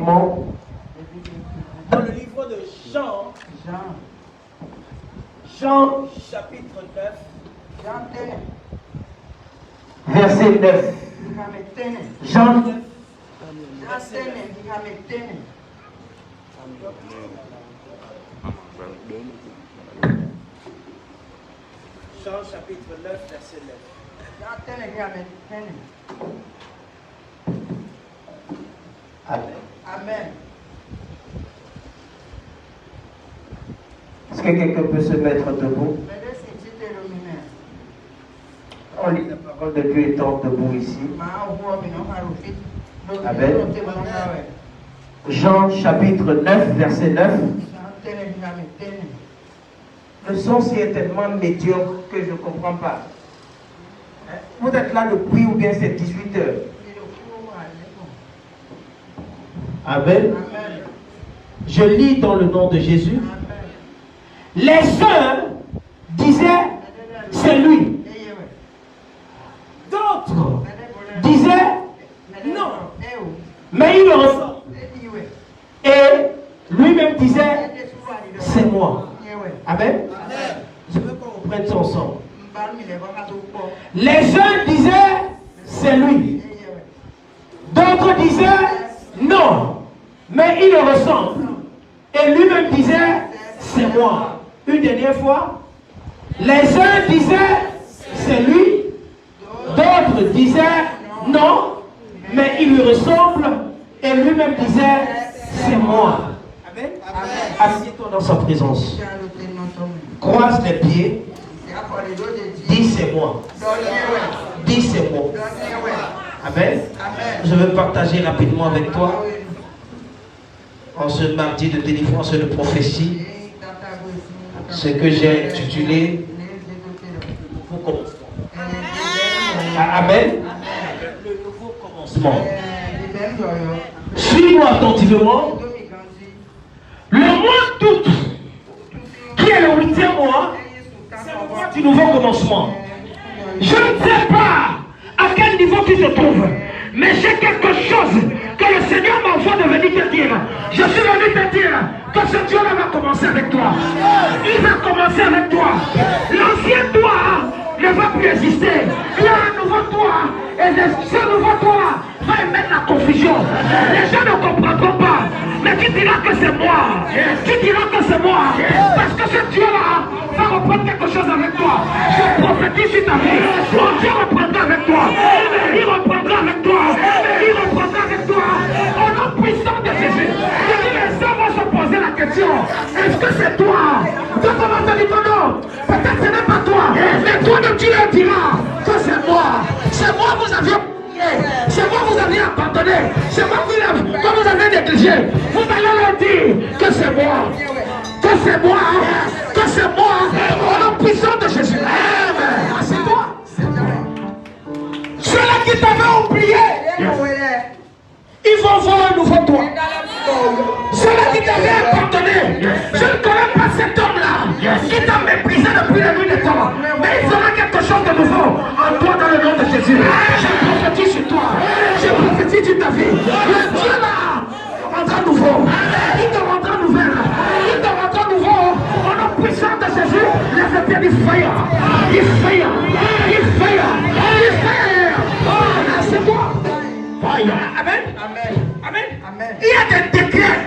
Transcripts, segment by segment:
rapidement. Dans le livre de Jean, chapitre 9, Verset 9. Jean 9. Jean chapitre 9, verset 9. Amen. Amen. Est-ce que quelqu'un peut se mettre debout? On lit la parole de Dieu étant debout ici. Amen. Jean chapitre 9, verset 9. Le son c'est tellement médiocre que je ne comprends pas. Vous êtes là depuis ou bien c'est 18 heures? Amen. Je lis dans le nom de Jésus. Les sœurs disaient c'est lui. D'autres disaient non. Mais il le ressent. Et lui-même disait c'est moi. Amen. Je veux qu'on reprenne ça ensemble. Les uns disaient c'est lui. D'autres disaient non. Mais il le ressemble. Et lui-même disait c'est moi. Une dernière fois. Les uns disaient c'est lui. D'autres disaient non. Mais il lui ressemble. Et lui-même disait c'est moi. Amen. Assieds-toi dans sa présence. Croise les pieds. Dis c'est moi. Dis c'est moi. Amen. Je veux partager rapidement avec toi en ce mardi de délivrance et de prophétie ce que j'ai intitulé le nouveau commencement. Amen. Le nouveau commencement. Suis-moi attentivement. Le mois d'août, qui est le 8e mois, c'est le mois du nouveau commencement. Je ne sais pas à quel niveau tu te trouves, mais j'ai quelque chose que le Seigneur m'envoie de venir te dire. Je suis venu te dire que ce Dieu-là va commencer avec toi. Il va commencer avec toi. L'ancien toi ne va plus exister. Il y a un nouveau toi. Et ce nouveau toi va émettre la confusion. Les gens ne comprendront pas. Mais tu diras que c'est moi. Tu diras que c'est moi. Parce que ce Dieu-là va reprendre quelque chose avec toi. Je prophétise sur ta vie. Mon Dieu reprendra avec toi. Il reprendra avec toi. Il reprendra avec toi. Au nom puissant de Jésus. Je dis les hommes vont se poser la question. Est-ce que c'est toi? Toi commences à dire que non. Peut-être ce n'est pas toi. Mais toi de Dieu leur dira que c'est moi. C'est moi vous aviez. C'est moi vous aviez abandonné. C'est moi que vous avez négligé. Vous allez leur dire que c'est moi. Que c'est moi. Que c'est moi. Au nom puissant de Jésus. Amen. C'est toi. Ceux-là qui t'avaient oublié, ils vont voir un nouveau toi. Ceux-là qui t'avaient abandonné, je ne connais pas cet homme-là qui t'a méprisé depuis la nuit des temps. Mais il fera quelque chose de nouveau en toi dans le nom de Jésus. Je prophétise sur toi. Je prophétise sur ta vie. Le Dieu là te rendra nouveau. Il te rendra nouvelle. Il te rendra nouveau. Au nom puissant de Jésus, lève le pied du fire. Il fire. Il fire. Il fire. C'est moi. Amen. Amen. Il y a des décrets.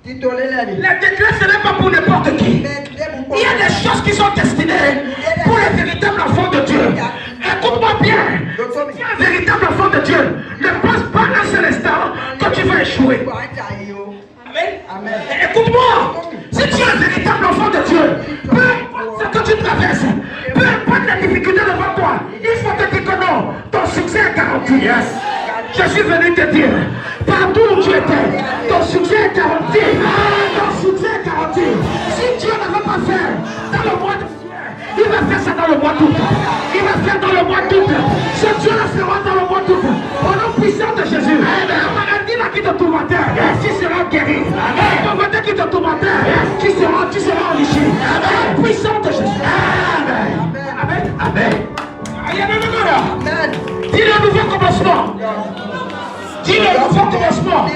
Les décrets, ce n'est pas pour n'importe qui. Il y a des choses qui sont destinées pour les véritables enfants de Dieu. Écoute-moi bien. Si tu es un véritable enfant de Dieu, ne pense pas un seul instant que tu vas échouer. Amen. Écoute-moi. Si tu es un véritable enfant de Dieu, peu importe ce que tu traverses, peu importe les difficultés devant toi, il faut te dire que non, ton succès est garanti. Je suis venu te dire, partout où tu étais, ton succès est garanti. Ton succès est garanti. Si Dieu ne veut pas faire dans le mois de juillet, il va faire ça dans le mois d'août. Il va faire dans le mois d'août. Ce Dieu le fera dans le mois d'août. Au nom puissant de Jésus. La maladie là qui te tourmentait, tu seras guéri. La pauvreté qui te tourmentait, tu seras enrichi. Au nom puissant de Jésus. Amen. Amen. Dis le nouveau commencement. Dis le nouveau commencement.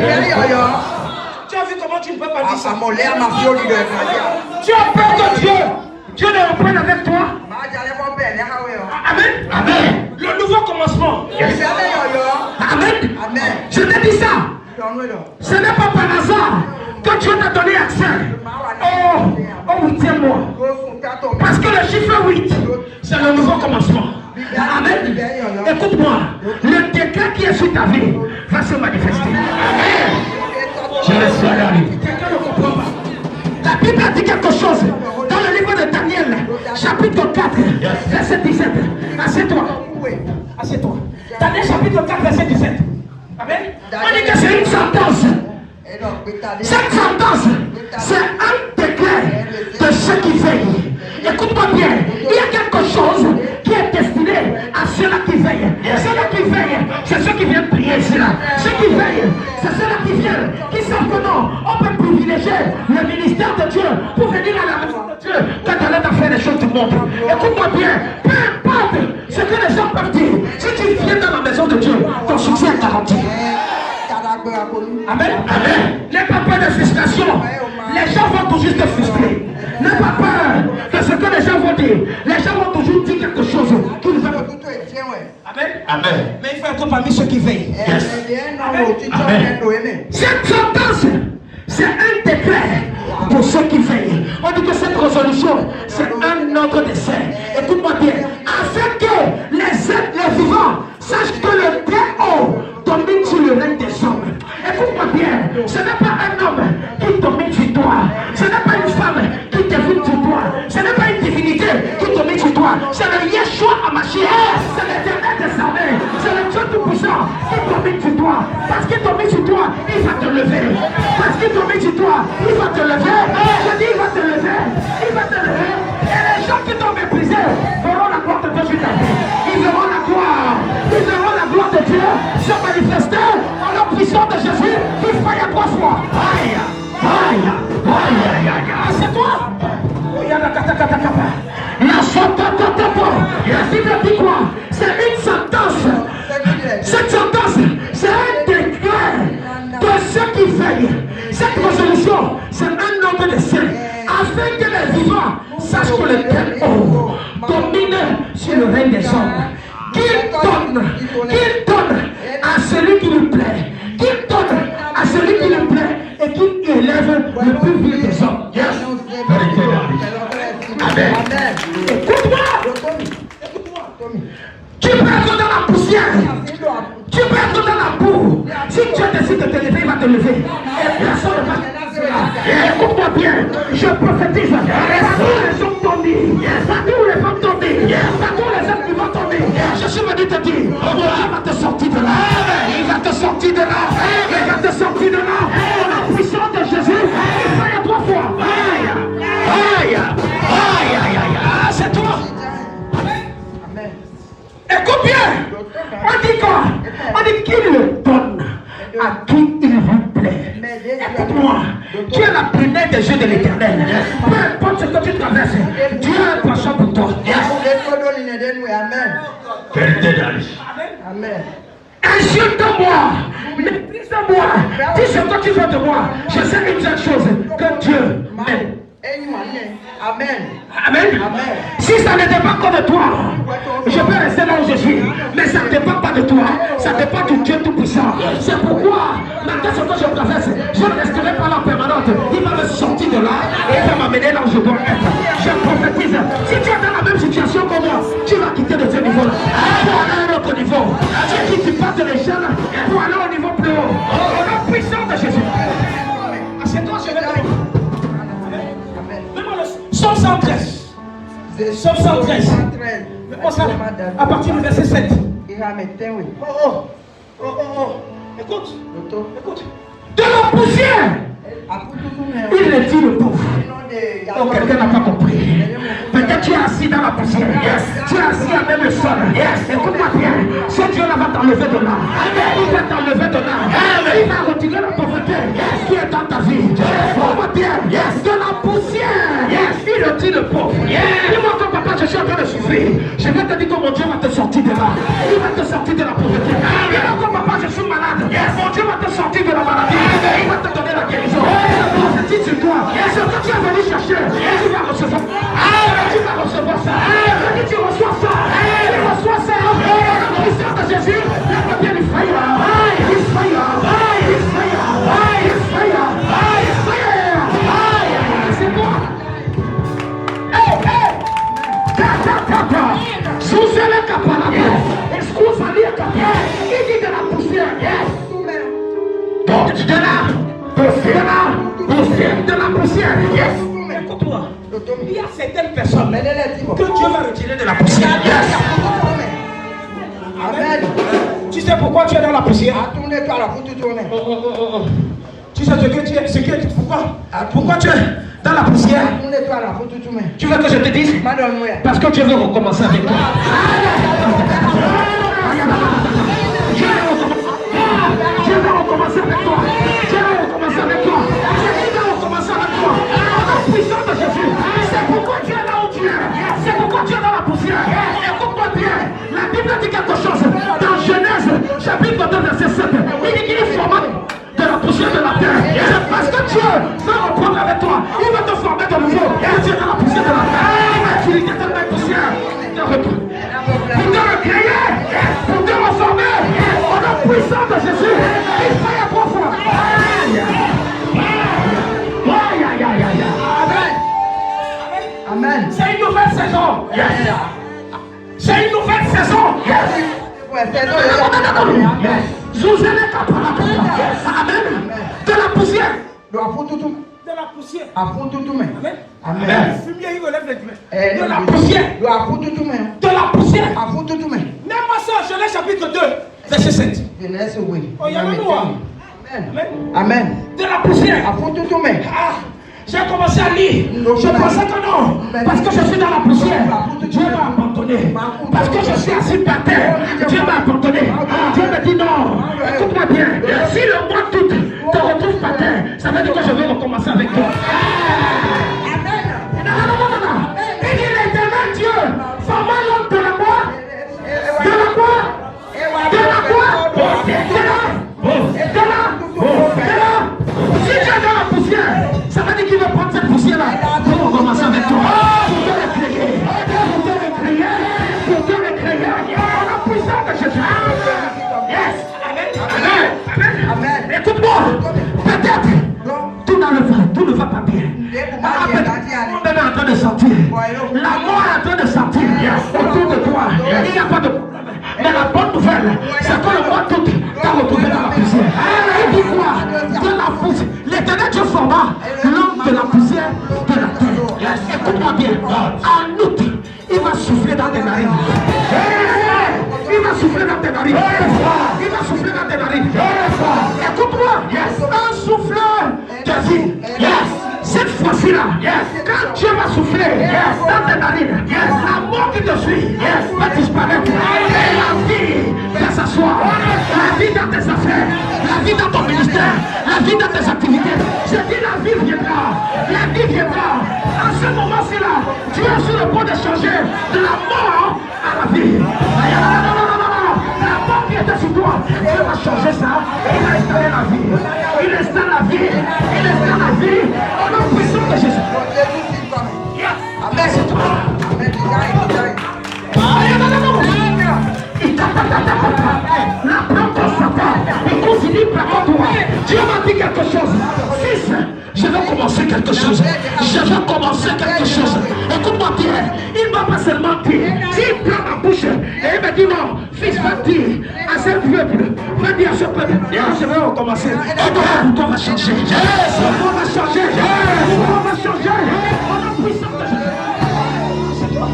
comment tu ne peux pas dire ça? Tu as peur que Dieu ne reprenne avec toi. Amen. Amen. Le nouveau commencement. Amen. Je te dis ça. Ce n'est pas par hasard que Dieu t'a donné accès au 8e mois. Parce que le chiffre 8, c'est le nouveau commencement. Amen. Écoute-moi, le décret qui est sur ta vie va se manifester. Amen. Je laisse aller. Quelqu'un ne comprend pas. La Bible a dit quelque chose dans le livre de Daniel, chapitre 4, verset 17. Assieds-toi. Assieds-toi. Daniel, chapitre 4, verset 17. Amen. On dit que c'est une sentence. Cette sentence, c'est un décret de ceux qui veillent. Écoute-moi bien, il y a quelque chose qui est destiné à ceux-là qui veillent. Ceux-là qui veillent, c'est ceux qui viennent prier cela. Ceux qui veillent, c'est ceux-là qui viennent, qui savent que non, on peut privilégier le ministère de Dieu pour venir à la maison de Dieu quand elle est à faire les choses du monde. Écoute-moi bien, peu importe ce que les gens peuvent dire, si tu viens dans la maison de Dieu, ton succès est garanti. Amen. Amen. N'aie pas peur de frustration. Les gens vont toujours te frustrer. N'aie pas peur de ce que les gens vont dire. Les gens vont toujours dire quelque chose qui nous va. Amen. Amen. Mais il faut être parmi ceux qui veillent. Yes. Amen. Cette sentence, c'est un décret pour ceux qui veillent. On dit que cette résolution, c'est un ordre d'essai. Écoute-moi bien. Afin que les vivants sachent que le Très-Haut domine sur le règne des hommes. Écoute-moi bien, ce n'est pas un homme qui domine sur toi. Ce n'est pas une femme qui domine sur toi. Ce n'est pas une divinité qui domine sur toi. C'est le Yeshua Hamashiach. C'est l'Éternel des armées. C'est le Dieu Tout-Puissant qui domine sur toi. Parce qu'il domine sur toi, il va te lever. Parce qu'il domine sur toi, il va te lever. Je dis, il va te lever. Il va te lever. Et les gens qui t'ont méprisé verront la gloire de Dieu sur ta vie. Ils verront la gloire. Ils verront la gloire de Dieu se manifester en la puissance de Jésus qui faille à 3 fois. Aïe, aïe, aïe, aïe, aïe. C'est toi. La Bible dit quoi? C'est une sentence. Cette sentence, c'est un décret de ceux qui veillent. Cette résolution, c'est un ordre de ciel. Afin que les vivants sachent que le Très-Haut domine sur le règne des hommes. Qu'il donne à celui qui lui plaît, qu'il donne à celui qui lui plaît et qu'il élève le plus vil des hommes. Yes. Amen. Écoute-moi. Tu peux être dans la poussière, tu peux être dans la boue. Si Dieu décide de te lever, il va te lever. Et personne ne va te lever. Écoute-moi bien, je prophétise. Partout les hommes tombent, partout les femmes tombent, partout les hommes qui vont tomber. Je suis venu te dire, il va te sortir de là. Il va te sortir de là. Il va te sortir de là. La puissance de Jésus, il faille à 3 fois. Aïe, aïe, aïe, aïe, aïe. Ah, c'est toi. Écoute bien, on dit quoi? On dit qu'il le donne à qui il lui plaît. Écoute-moi, tu es la prunelle des yeux de l'Éternel. Peu importe ce que tu traverses, Dieu a un penchant pour toi. Amen. Insulte-moi, méprise-moi, dis ce que tu veux de moi. Je sais une seule chose, que Dieu m'aime. Amen. Amen. Si ça ne dépend pas de toi, je peux rester là où je suis. Mais ça ne dépend pas de toi. Ça dépend du Dieu Tout-Puissant. C'est pourquoi, maintenant ce que je traverse, je ne resterai pas là permanente. Il va me sortir de là et il va m'amener là où je dois être. Je prophétise. Si tu es dans la même situation que moi, tu vas quitter de ce niveau-là pour aller à un autre niveau. Tu quittes, tu passes de l'échelle pour aller au niveau plus haut. Au nom puissant de Jésus. C'est toi, je vais te dire. Psaume 113. Psaume 113. À partir du verset 7. Écoute. De la poussière, il le dit le pauvre. Donc quelqu'un n'a pas compris. Peut-être tu es assis dans la poussière. Tu es assis à même le sol. Écoute-moi bien. Ce Dieu-là va t'enlever de là. Il va t'enlever de là. Il va retirer la pauvreté qui est dans ta vie. Écoute-moi bien. De la poussière, il le dit le pauvre. Dis-moi ton papa, je suis en train de souffrir. Je vais te dire que mon Dieu va te sortir de là. Il va te sortir de la pauvreté. Dis-moi ton papa, je suis malade. Mon Dieu va te sortir de la maladie. Il va te donner la guérison. De la poussière. Yes. Écoute-moi. Il y a certaines personnes que Dieu va retirer de la poussière. Yes. Amen. Tu sais pourquoi tu es dans la poussière? Tu sais pourquoi tu es dans la poussière? Tu veux que je te dise? Parce que Dieu veut recommencer avec toi. Dieu veut recommencer avec toi. Dieu veut recommencer avec toi. Jésus veut recommencer avec toi. La puissance de Jésus. C'est pourquoi tu es là où tu es. C'est pourquoi tu es dans la poussière. Écoute-moi bien. La Bible dit quelque chose. Dans Genèse, chapitre 2, verset 7. Il dit qu'il est formé de la poussière de la terre. C'est parce que Dieu veut reprendre avec toi. Il va te former de nouveau. Et tu es dans la poussière de la terre. Tu es dans la poussière. Pour te recréer. Pour te reformer. Au nom puissant de Jésus. Il faut y trois fois. Amen. C'est une nouvelle saison. Yes. C'est une nouvelle saison. Yes. Amen. De la poussière. De la poussière. Amen. Amen. Le fumier, il relève les humains. De la poussière. De la poussière. Même moi ça, Genèse chapitre 2, verset 7. Oh, il y a même moi. Amen. De la poussière. Ah, j'ai commencé à lire. Je pensais que non. Parce que je suis dans la poussière. Dieu m'a abandonné. Parce que je suis assis par terre. Dieu m'a abandonné. Dieu me dit non. Écoute-moi bien. Si le mois d'août te retrouve par terre, ça veut dire que je vais recommencer avec toi. Non. Il dit l'éternel Dieu, forma l'homme de la mort. De la quoi? De la quoi? De la. Si tu es dans la poussière, ça veut dire qu'il va prendre cette poussière-là pour recommencer avec toi. Pour te recréer. Pour te recréer. On a puissance de Jésus. Yes. Amen. Écoute-moi. Peut-être tout ne va pas bien. On est en train de sentir. La mort est en train de sentir autour de toi. Il n'y a pas de problème. Mais la bonne nouvelle, c'est que le mois d'août t'a retrouvé dans la poussière. Il dit quoi? De la poussière. L'éternel Dieu forma l'homme de la poussière de la terre. Écoute-moi bien. En août, il va souffler dans tes narines. Il va souffler dans tes narines. Il va souffler dans tes narines. Écoute-moi. Un souffleur de vie. Cette fois-ci-là, quand Dieu va souffler dans tes narines, la mort qui te suit va disparaître. Et la vie va s'asseoir. La vie dans tes affaires, la vie dans ton ministère, la vie dans tes activités. Je dis la vie viendra. La vie viendra. À ce moment-ci-là, tu es sur le point de changer de la mort à la vie. La mort qui était sur toi, Dieu va changer ça. Il va installer la vie. Il installe la vie. Il installe la vie. Au nom puissant de Jésus. Amen. C'est toi. La plante de Satan, il continue par toi. Dieu m'a dit quelque chose. Fils, je vais commencer quelque chose. Je vais commencer quelque chose. Écoute-moi bien. Il ne m'a pas seulement dit. S'il prend ma bouche et il me dit non, fils, va dire à ce peuple, va dire à ce peuple, je vais recommencer. Et toi va changer. Tout va changer. Tout va changer. On a puissance de Jésus. C'est toi.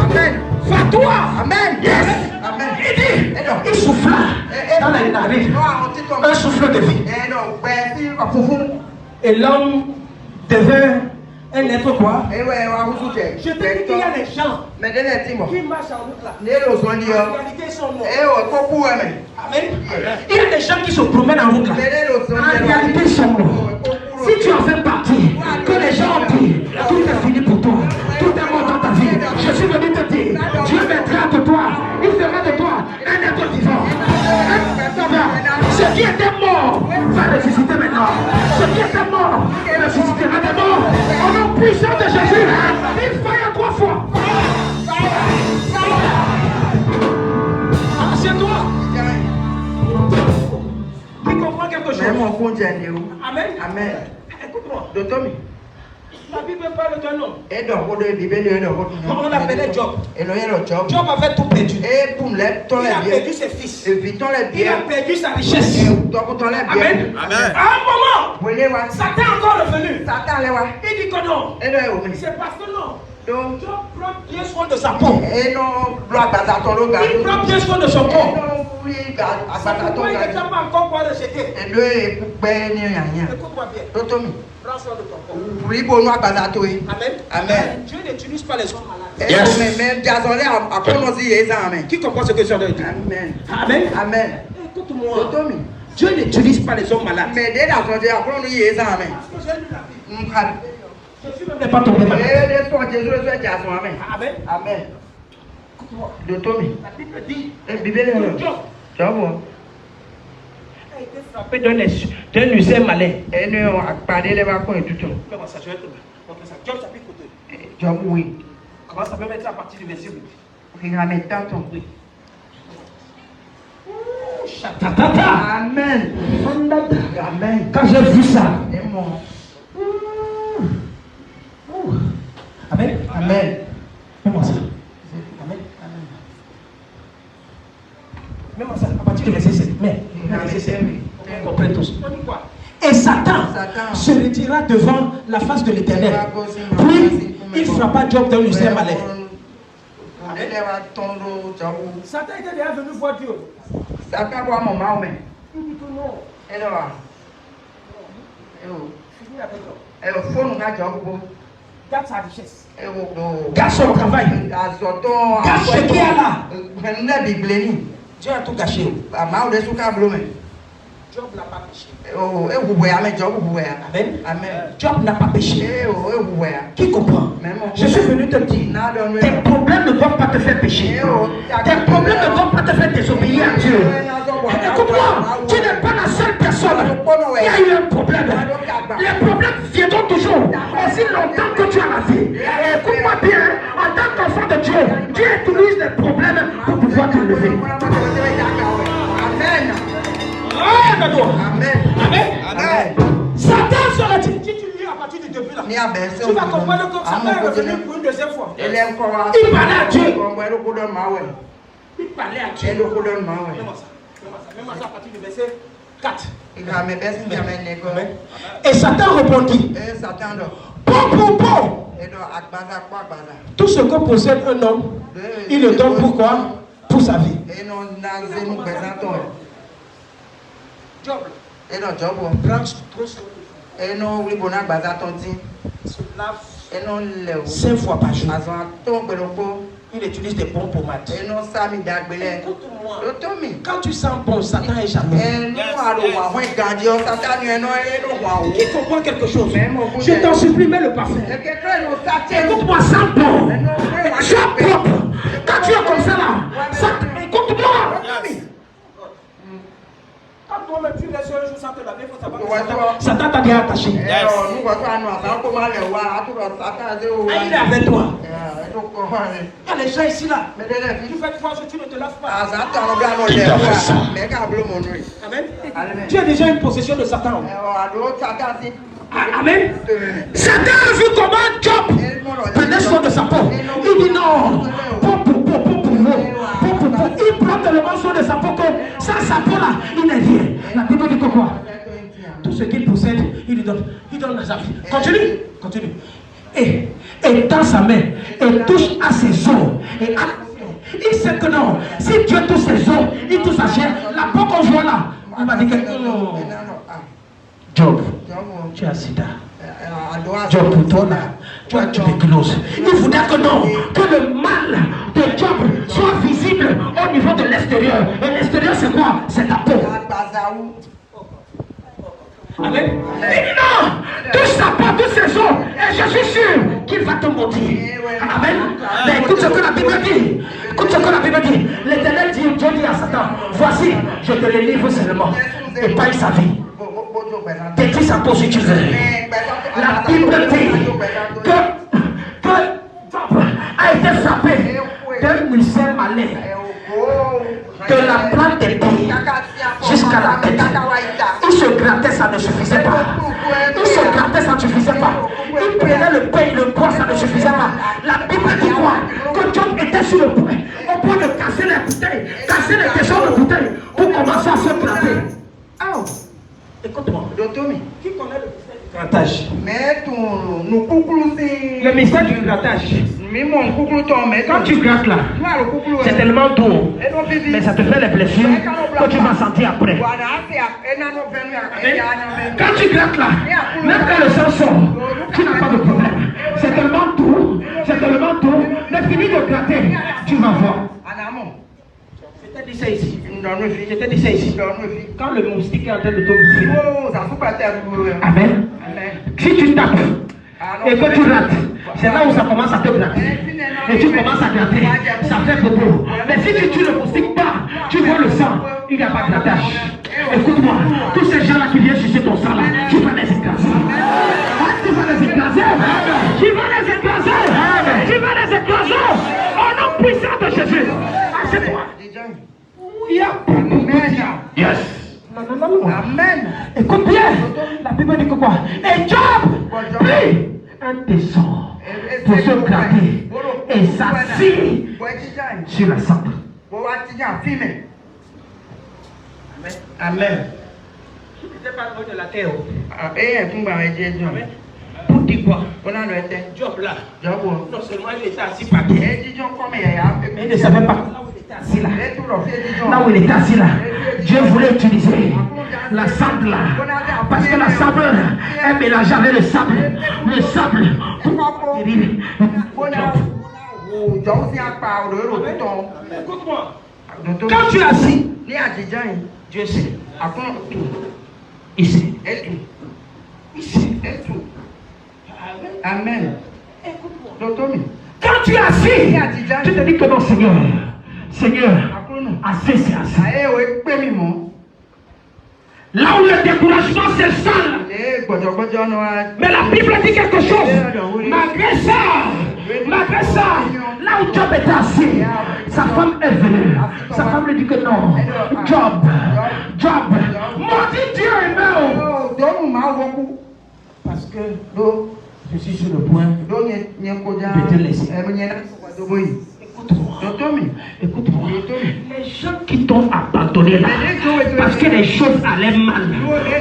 Amen. Fais-toi. Amen. Yes. Amen. Il dit, il souffla dans les narines. Un souffle de vie. Et l'homme devint un être quoi? Je te dis qu'il y a des gens qui marchent en route là. En réalité, ils sont morts. Amen. Il y a des gens qui se promènent en route là. En réalité, ils sont morts. Si tu en fais partie, que les gens ont dit, tout est fini pour toi. Tout est mort dans ta vie. Je suis venu te dire, Dieu mettra de toi, il fera de toi un être vivant. Ce qui était mort va ressusciter maintenant. Ce qui était mort ressuscitera des morts. Au nom puissant de Jésus, il faille 3 fois. Assieds-toi. Qui comprend quelque chose? Amen. Écoute-moi. La Bible parle d'un homme. On l'appelait Job. Job avait tout perdu. Il a perdu ses fils. Il a perdu sa richesse. Amen. À un moment, Satan est encore revenu. Il dit que non. C'est parce que non. Job prend bien soin de sa peau. Il prend bien soin de son corps. Pourquoi il n'est pas encore quoi rejeter? Écoute-moi bien. Prends soin de ton corps. Amen. Amen. Dieu n'utilise pas les hommes malades. Qui comprend ce que je viens de dire? Amen. Amen. Amen. Écoute-moi. Dieu n'utilise pas les hommes malades. Parce que j'ai lu la Bible. Jésus ne pas tombé malade. Amen. Amen. Écoute-moi. La Bible dit Job a été frappé d'un usé malin. Comment ça, je vais te montrer ça. Job chapitre 2. Job, oui. Comment ça peut mettre à partir du verset 8? Oui. Amen. Amen. Quand j'ai vu ça. Amen. Amen. Mets-moi ça. Amen. Mets-moi ça. À partir du verset 7. Mais, verset 7. On comprend tous. On dit quoi? Et Satan se retira devant la face de l'Éternel. Puis, il frappa Job d'un usé malin. Satan était déjà venu voir Dieu. Satan voit mon maman. Il dit que non. Finis avec Job. Garde sa richesse. Garde son travail. Garde ce qu'il y a là. Dieu a tout gâché. Job n'a pas péché. Amen. Job n'a pas péché. Qui comprend? Je suis venu te dire, tes problèmes ne doivent pas te faire pécher. Tes problèmes ne doivent pas te faire désobéir à Dieu. Écoute-moi, tu n'es pas la seule personne. Il y a eu un problème. Les problèmes viendront toujours. Aussi longtemps que tu as la vie. Écoute-moi bien, en tant qu'enfant de Dieu, Dieu utilise les problèmes pour pouvoir te lever. Amen. Amen. Amen. Satan sera dit. Si tu lis à partir du début là, tu vas comprendre que Satan est revenu pour une deuxième fois. Il parlait à Dieu. Il parlait à Dieu. Mets-moi ça à partir du verset 4. Et Satan répondit. Bon. Tout ce que possède un homme, il le donne pourquoi? Pour sa vie. Job. Prends trop soin se lave 5 fois par jour. Il utilise des bons pommades. Écoute-moi. Quand tu sens bon, Satan est jamais. Qui comprend quelque chose? Je t'en supplie, mets le parfum. Écoute-moi, sens bon. Sois propre. Quand tu es comme ça là, écoute-moi. Quand toi-même tu restes un jour sans te laver, il faut savoir que Satan t'a bien attaché. Il est avec toi. Il y a les gens ici là. Tu fais quoi si tu ne te laves pas? Amen. Tu as déjà une possession de Satan. Amen. Satan a vu comment Job prenait soin de sa peau. Il dit non. Il prend tellement soin de sa peau que sans sa peau là, il n'est rien. La Bible dit quoi? Tout ce qu'il possède, il lui donne. Il donne à sa vie. Continue. Et dans sa main, il touche à ses os. Il sait que non. Si Dieu touche ses os, il touche sa chair. La peau qu'on voit là, il va dire que Job, tu as sida. Job, pour toi là, tu as tuberculose. Il voudrait que non, que le mal de Job soit visible au niveau de l'extérieur. Et l'extérieur c'est quoi? C'est ta peau. Amen. Il dit non, touche sa peau, touche ses os. Et je suis sûr qu'il va te maudire. Amen. Mais écoute ce que la Bible dit. L'Éternel dit, Dieu dit à Satan, voici, je te le livre seulement. Et pas sa vie. Détruis sa peau si tu veux. La Bible dit que Job a été frappé d'un ulcère malin. de la plante des pieds jusqu'à la tête. Il se grattait, ça ne suffisait pas. Il se grattait, ça ne suffisait pas. Il prenait le pain, le poids, ça ne suffisait pas. La Bible dit quoi? Que Job était sur le point, au point de casser les bouteilles, casser les questions de bouteilles pour commencer à se gratter. Oh, écoute-moi. Qui connaît le mystère du grattage? Le mystère du grattage. Quand tu grattes là, c'est tellement doux, mais ça te fait les blessures que tu vas sentir après. Quand tu grattes là, même quand le sang sort, tu n'as pas de problème. C'est tellement doux, mais finis de gratter, tu vas voir. Je t'ai dit ça ici. Quand le moustique est en train de te bouffer. Amen. Si tu tapes et que tu rates, c'est là où ça commence à te gratter. Et tu commences à gratter, ça fait beaucoup. Mais si tu tues le moustique pas, tu vois le sang, il n'y a pas de grattage. Écoute-moi, tous ces gens-là qui viennent chercher ton sang là, tu vas les écraser. Tu vas les écraser. Tu vas les écraser. Tu vas les écraser. Au nom puissant de Jésus. Assieds-toi. Yes. Non. Amen. Écoute bien. La Bible dit que quoi? Et Job prit un tesson pour se gratter et s'assit sur la cendre. Amen. Je n'étais pas loin de la terre. Pour dire quoi? Job là. Non seulement il était assis par terre, mais il ne savait pas là où il était assis là. Là où il était assis là, Dieu voulait utiliser la sable là. Parce que la sable est mélangée avec le sable. Le sable pour guérir. Écoute-moi. Quand tu es assis, Dieu sait. Ici. Ici. Amen. Quand tu es assis, tu te dis que non, Seigneur, assez c'est assez. Là où le découragement s'installe. Mais la Bible dit quelque chose. Malgré ça, là où Job était assis, sa femme est venue. Sa femme lui dit que non. Job, maudit Dieu et meurt. Parce que je suis sur le point de te laisser. Écoute-moi. Les gens qui t'ont abandonné là, parce que les choses allaient mal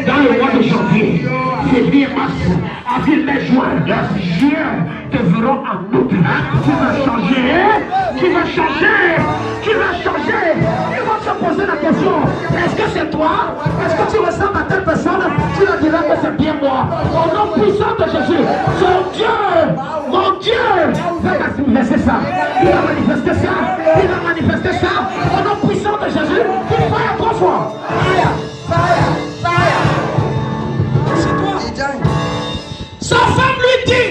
dans le mois de janvier, février, mars, avril, mai, juin, juin, te verront en août. Tu vas changer. Ils vont se poser la question, est-ce que c'est toi? Est-ce que tu ressembles à telle personne? Tu leur diras que c'est bien moi. Au nom puissant de Jésus, mon Dieu, va manifester ça. Il va manifester ça. Au nom puissant de Jésus, il fire 3 fois. Fire. C'est toi. Sa femme lui dit,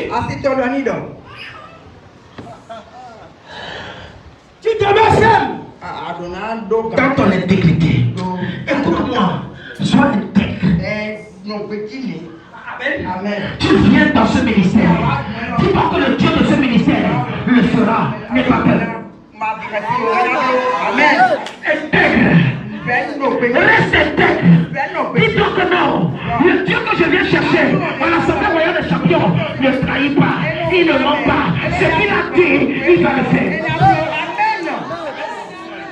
tu demeures seul dans ton intégrité. Écoute-moi, sois intègre. Amen. Tu viens dans ce ministère. Dis-moi que le Dieu de ce ministère le fera. N'aie pas peur. Amen. Intègre. Reste intègre. Dis-toi que non. Le Dieu que je viens chercher à l'Assemblée royale des champions ne trahit pas. Il ne ment pas. Ce qu'il a dit, il va le faire.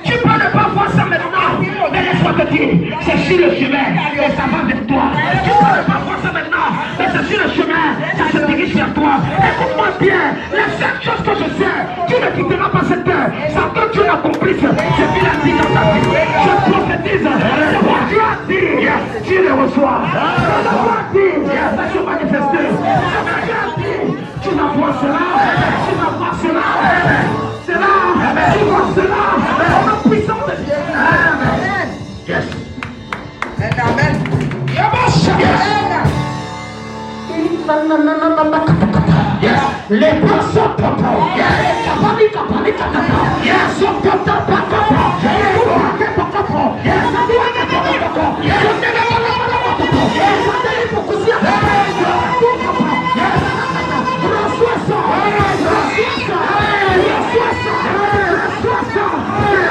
Tu peux ne pas voir ça maintenant, mais laisse-moi te dire, c'est sur le chemin et ça va vers toi. Tu peux ne pas voir ça maintenant, mais c'est sur le chemin, ça se dirige vers toi. Écoute-moi bien, la seule chose que je sais, tu ne quitteras pas cette terre sans que tu l'accompisses. Ce qu'il a dit dans ta vie, je prophétise, c'est quoi tu as dit, tu le reçois. C'est quoi tu as dit, ça se manifester. C'est quoi tu as dit, tu vas voir cela, tu vois cela, au nom puissant de Dieu. Amen. Yes. Amen. Yes. Les bras sont pompons. Yes. Yes. Sont pompons.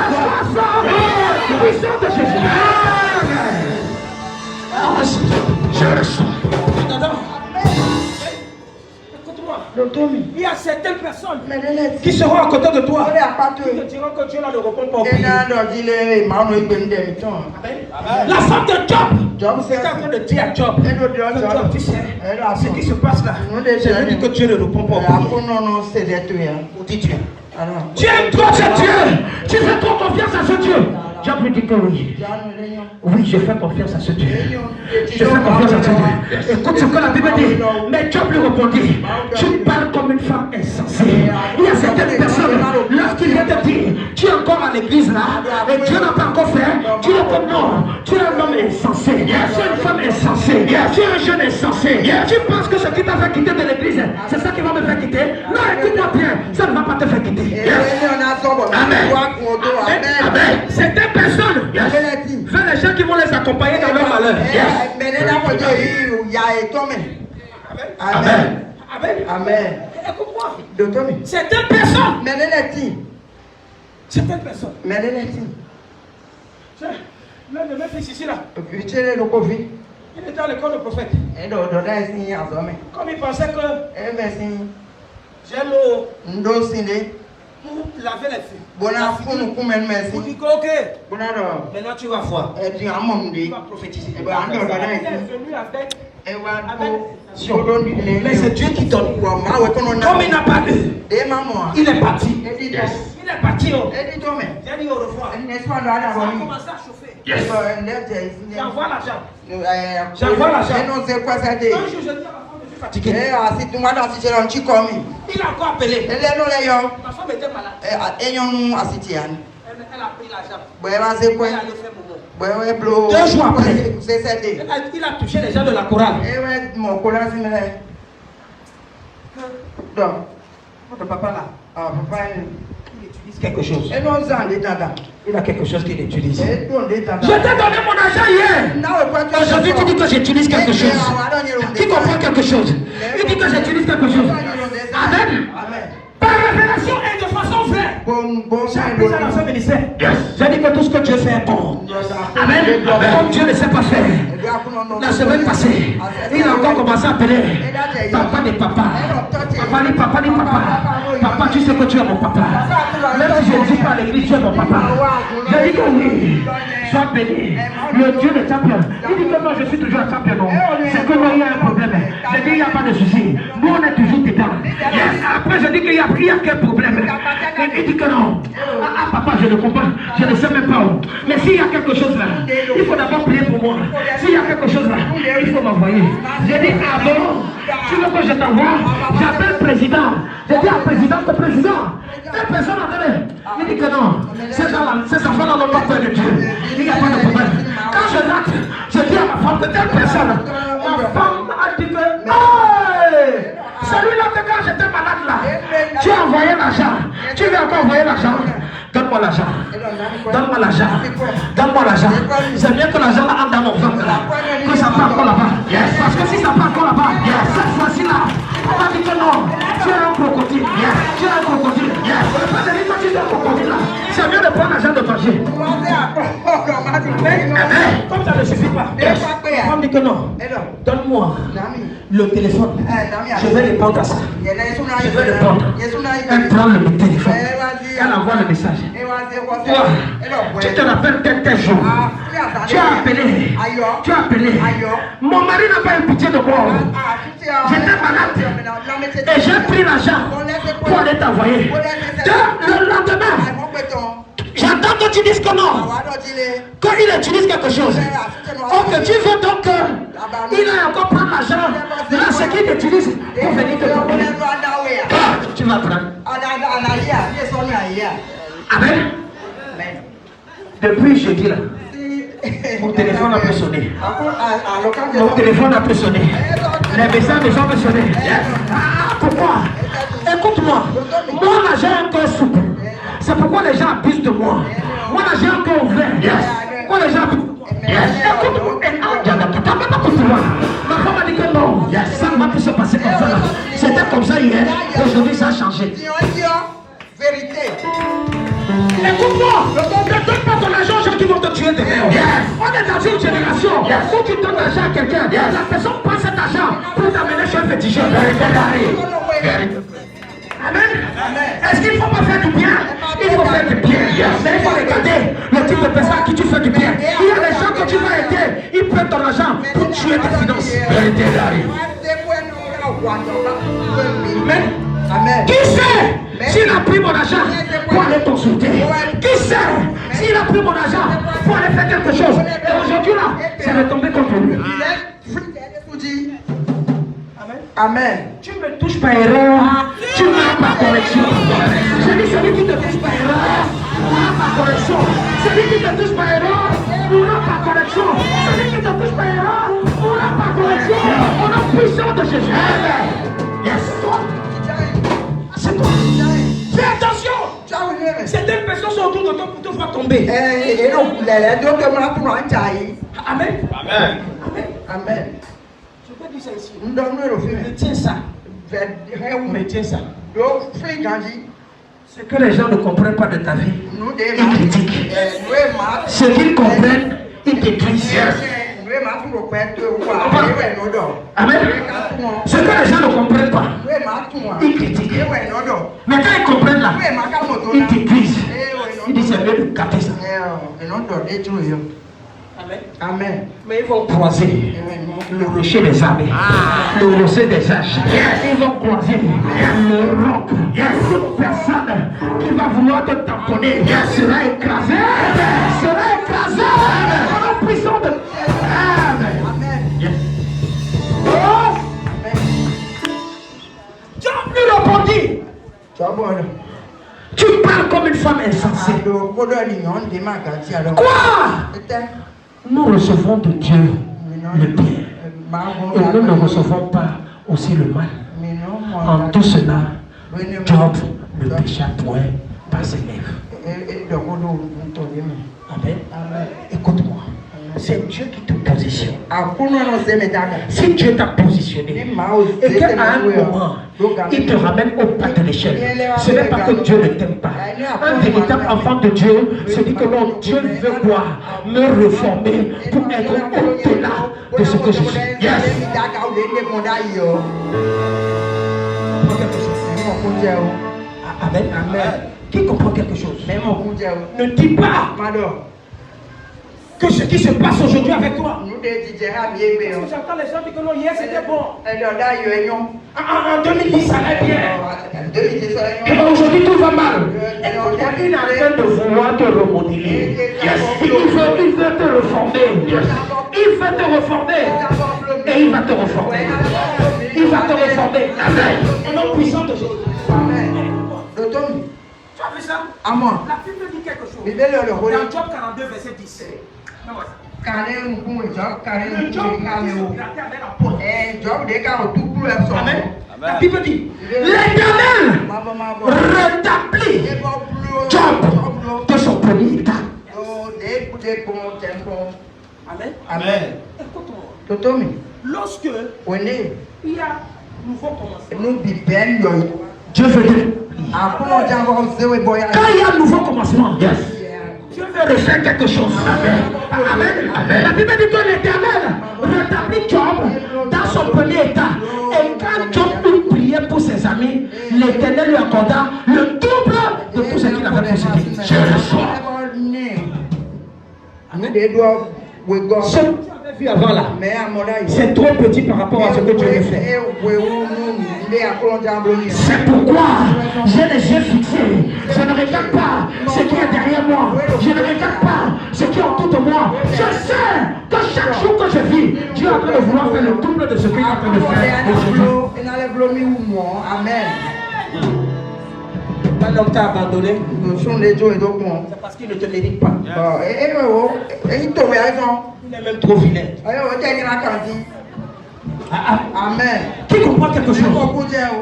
Reçois ça. Je reçois. Écoute-moi. Il y a certaines personnes qui seront à côté de toi. Qui te diront que Dieu ne le répond pas au prier. La femme de Job était en train de dire à Job, tu sais, ce qui se passe là, c'est lui que Dieu ne répond pas au prier. Ou dit Dieu. Tu aimes trop ce Dieu. Tu fais trop confiance à ce Dieu. Job lui dit que oui. Oui, je fais confiance à ce Dieu. Je fais confiance à ce Dieu. Écoute ce que la Bible dit. Mais Job lui répondit, tu parles comme une femme insensée. Il y a certaines personnes, lorsqu'il vient te dire, tu es encore à l'église là, et Dieu n'a pas encore fait, tu es comme non, tu es un homme insensé, tu es une femme insensée, tu es un jeune insensé. Tu penses que ce qui t'a fait quitter de l'église, c'est ça qui va me faire quitter? Non, écoute-moi bien, ça ne va pas te faire quitter. Amen. Amen. Certaines personnes, fais les gens qui vont les accompagner dans leur malheur. Amen. Amen. Écoute-moi. Certaines personnes. Certaines personnes. L'un de mes fils ici là. Il était à l'école de prophète. Comme il pensait que j'ai l'eau pour laver les filles. Vous dites ok. Maintenant tu vas voir. Tu vas prophétiser. Il est venu avec. Mais c'est Dieu qui donne. Comme il n'a pas eu, il est parti. Il est parti. J'ai dit au revoir. Ça a commencé à chauffer. J'envoie l'argent. J'envoie l'argent. Un jour, je dis à ma femme, je suis fatigué. Il a encore appelé. Ma femme était malade. Elle a pris l'argent. Elle allait faire momo. 2 jours après, il a touché les gens de la chorale. Votre papa là, il utilise quelque chose. Il a quelque chose qu'il utilise. Je t'ai donné mon argent hier. Aujourd'hui, tu dis que j'utilise quelque chose. Qui comprend quelque chose? Il dit que j'utilise quelque chose. Amen. Par révélation et de façon vraie. J'ai appris à la fin ministère. J'ai dit que tout ce que Dieu fait est bon. Amen. Comme Dieu ne sait pas faire. La semaine passée, il a encore commencé à appeler papa des papas. Papa dit papa dit papa. Papa, tu sais que tu es mon papa. Même si je ne dis pas à l'église, tu es mon papa. Je dis que oui. Sois béni. Le Dieu de champion. Il dit que moi je suis toujours un champion. C'est que moi il y a un problème. Je dis il n'y a pas de souci. Nous on est toujours dedans. Après je dis qu'il y a quel problème. Il dit que non. Ah papa, je ne comprends. Je ne sais même pas où. Mais s'il y a quelque chose là, il faut d'abord prier pour moi. S'il y a quelque chose là, il faut m'envoyer. J'ai dit ah bon, tu veux que je t'envoie? J'appelle le président. J'ai dit à président que président. Telle personne attendait. Il dit que non. Ces enfants-là n'ont pas peur de Dieu. Il n'y a pas de problème. Quand je rentre, je dis à ma femme que telle personne. Ma femme a dit que hey, celui-là que quand j'étais malade là, tu as envoyé l'argent. Tu veux encore envoyer l'argent? Donne-moi l'argent. Donne-moi l'argent. Donne-moi l'argent. C'est bien que l'argent entre dans mon ventre là. Que ça part encore là-bas. Yes. Parce que si ça part encore là-bas, yes. Cette fois-ci là, on va dire que non. Tu es un crocodile. Yes. Tu es un crocodile. Yes. Parce que quand tu es un crocodile là, c'est mieux de prendre l'argent de manger. Comme ça ne suffit pas. Yes. On me dit que non. Donne-moi le téléphone. Je vais répondre à ça. Je vais répondre. Elle prend le téléphone. Elle envoie le message. Toi, tu te rappelles tel jour. Tu as appelé. Tu as appelé. Mon mari n'a pas eu pitié de moi. J'étais malade. Et j'ai pris l'argent pour aller t'envoyer. Le lendemain, j'entends que tu dises que non. Qu'il utilise quelque chose. Ok, tu veux donc qu'il a encore prendre l'argent. Là, ce qu'il utilise pour venir te trouver. Tu vas prendre. Amen. Depuis jeudi là, mon téléphone a pu sonner. Mon téléphone a pu sonner. Les messages me sont sonner. Ah, pourquoi? Écoute-moi. Moi là j'ai un cœur souple. C'est pourquoi les gens abusent de moi. Moi là j'ai un cœur ouvert. Pourquoi les gens abusent? Écoute-moi. Ma femme a dit que non. Ça ne va plus se passer comme ça. C'était comme ça hier. Aujourd'hui ça a changé. Vérité. Écoute-moi, ne donne pas ton argent aux gens qui vont te tuer demain. On est dans une génération où tu donnes l'argent à quelqu'un, la personne prend cet argent pour t'amener chez un féticheur. Amen. Est-ce qu'il ne faut pas faire du bien? Il faut faire du bien. Mais il faut regarder le type de personne à qui tu fais du bien. Il y a des gens que tu vas aider, ils prennent ton argent pour tuer tes finances. Amen. Qui sait s'il a pris mon argent pour aller consulter? Qui sait s'il a pris mon argent pour aller faire quelque chose? Et aujourd'hui là, c'est retombé contre lui. Amen. Tu me touches par erreur, tu n'as pas correction. Je dis celui qui te touche par erreur, n'aura pas correction. Celui qui te touche par erreur, n'aura pas correction. Celui qui te touche par erreur, n'aura pas correction. On a puissance de Jésus. Yes. C'est toi. Fais attention. Certaines personnes sont autour de toi pour te faire tomber. Amen. Amen. Amen. Je peux dire ça ici. Mais tiens ça. Mais tiens ça. Ce que les gens ne comprennent pas de ta vie, ils critiquent. Ce qu'ils comprennent, ils détruisent. Amen. Ce que les gens ne comprennent pas, ils critiquent. Mais quand ils comprennent là, ils détruisent. Ils disent c'est mieux de capter ça. Amen. Amen. Mais ils vont croiser le rocher des armées, le rocher des âges. Ils vont croiser le roc. Toute personne qui va vouloir te tamponner sera écrasée. Sera écrasée. En prison de. Amen. Oh! Job lui répondit. Tu parles comme une femme insensée. Quoi? Nous recevons de Dieu le bien. Et nous ne recevons pas aussi le mal. En tout cela, Job ne pécha point par ses lèvres. Amen. Écoute-moi. C'est Dieu qui te positionne. Si Dieu t'a positionné et qu'à un moment, il te ramène au bas de l'échelle, ce n'est pas que Dieu ne t'aime pas. Un véritable enfant de Dieu se dit que non, Dieu veut quoi? Me reformer pour être au-delà de ce que je suis. Yes. Amen. Amen. Qui comprend quelque chose? Ne dis pas que ce qui se passe aujourd'hui avec toi. J'entends les gens dire que non, hier c'était bon. En 2010 ça allait bien. Et aujourd'hui tout va mal. Il est en train de vouloir te remodeler. Il veut te reformer. Il veut te reformer. Et il va te reformer. Il va te reformer. Amen. Au nom puissant de Jésus. Amen. Tu as vu ça? Amen. La Bible dit quelque chose. Dans Job 42, verset 10. Amen. La Bible dit l'Éternel rétablit Job de son premier état. Amen. Amen. Écoute-moi. Lorsque il y a nouveau commencement, Dieu veut dire quand il y a un nouveau commencement, Dieu veut refaire quelque chose. Amen. Amen. La Bible dit que l'Éternel rétablit Job dans son premier état. Et quand Job eut prié pour ses amis, l'Éternel lui accorda le double de tout ce qu'il avait possédé. Je reçois. Ce que tu avais vu avant là, c'est trop petit par rapport à ce que Dieu veut faire. C'est pourquoi j'ai les yeux fixés. Je ne regarde pas ce qui est derrière moi. Je ne regarde pas ce qui est autour de moi. Je sais que chaque jour que je vis, Dieu est en train de vouloir faire le double de ce qu'il est en train de faire aujourd'hui. Amen. Un homme t'a abandonné, c'est parce qu'il ne te mérite pas. Il est même trop vilain. Amen. Qui comprend quelque chose?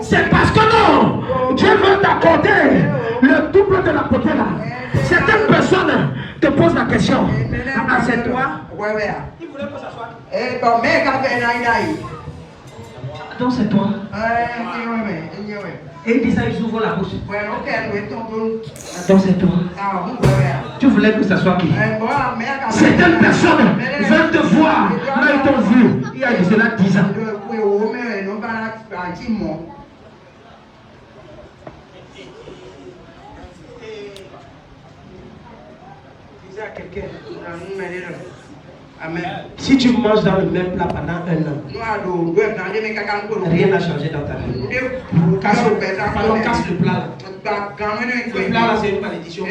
C'est parce que non, Dieu veut t'accorder le double de la côté là. Certaines personnes te posent la question. C'est toi? Il voulait pas s'asseoir. Donc c'est toi. Et il dit ça, ils ouvrent la bouche. Donc c'est toi. Tu voulais que ce soit qui? Certaines personnes veulent te voir. Là, ils t'ont vu. Il y a de cela 10 ans. À quelqu'un. Amen. Si tu manges dans le même plat pendant 1 an, rien n'a changé dans ta vie. Casse le plat là. Ce plat là, c'est une malédiction.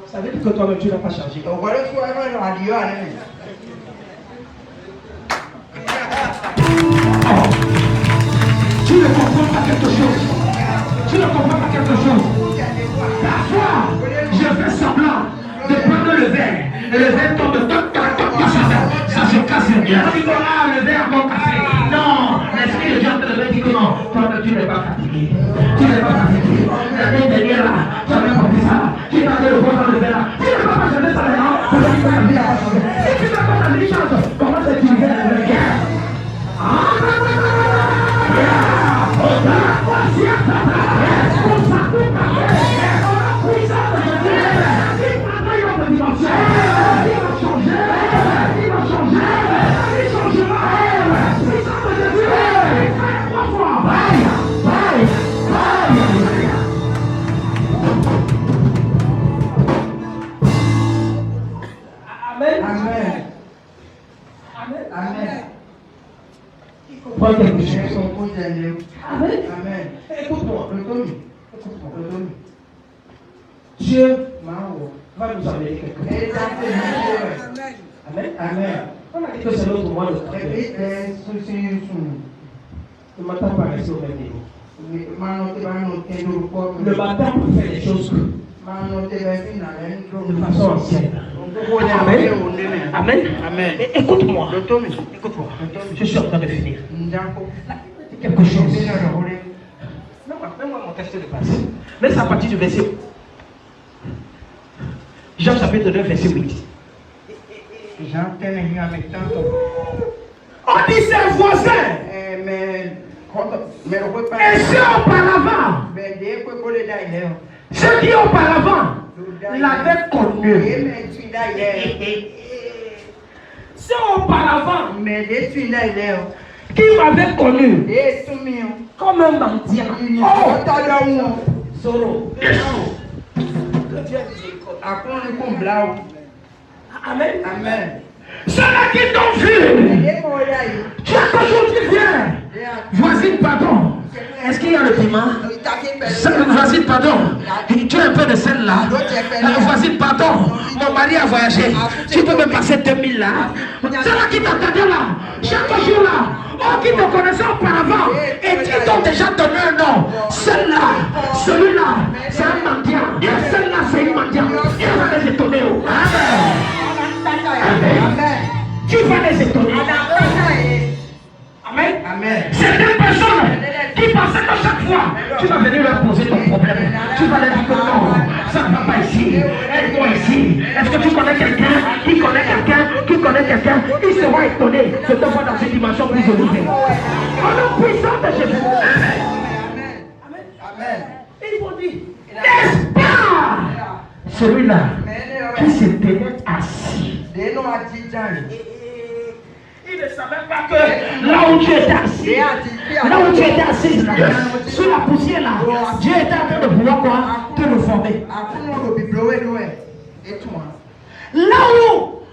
Ça veut dire que toi-même tu n'as pas changé. Tu ne comprends pas quelque chose. Tu ne comprends pas quelque chose. Parfois, je fais semblant de prendre le verre. Et le verre tombe. Ça se casse. On dit, ah, le verre va casser. Non, l'esprit de Dieu te le dit que non. Toi, tu n'es pas fatigué. Tu n'es pas fatigué. L'année dernière, là, tu avais compris ça. Tu n'as pas le voir dans le verre là. Tu n'es pas changé ça là. Si tu n'as pas changé les choses, comment est-ce que tu viens de le guerre? Quelque chose. Amen. Amen. Écoute-moi. Dieu va nous amener quelque chose. Amen. Amen. On a dit que c'est l'autre mois de travail. Le matin, on va rester au même niveau. Le matin, on fait les choses de façon ancienne. Amen. Amen. Amen. Écoute-moi. Écoute-moi. Je suis en train de finir. C'est quelque chose. Mets-moi mon texte de base. Mais c'est à partir du verset. Jean chapitre 2, verset 8. On dit ses voisins. Et ceux auparavant. Ceux qui auparavant l'avaient connu. Ceux auparavant qui m'avaient connu comme un mendiant. Oh, Soro. Amen. Amen. Ceux-là qui t'ont vu, tu as toujours dit viens. Voisine, pardon. Est-ce qu'il y a le piment? Voisine, pardon. Tu as un peu de sel là. Voisine, pardon. Mon mari a voyagé. Tu peux me passer 2000 là. Ceux-là qui t'attendaient là, chaque jour là, oh, qui te connaissaient auparavant et qui t'ont déjà donné un nom. Celle-là, celui-là, c'est un mendiant. Celle-là, c'est une mendiant. Il va les étonner. Amen. Tu vas les étonner. Amen. Amen. C'est des personnes qui pensaient que chaque fois tu vas venir leur poser ton problème. Tu vas leur dire que non, ça ne va pas ici. Aide-moi ici. Est-ce que tu connais quelqu'un qui connaît quelqu'un qui connaît quelqu'un? Ils seront étonnés de te voir dans cette dimension plus élevée. Au nom puissant de Jésus. Amen. Amen. Amen. Ils vont dire, n'est-ce pas celui-là qui se tenait assis? Il ne savait pas que là où tu étais assis, sur la poussière là, Dieu était en train de vouloir quoi? Te le former. Là où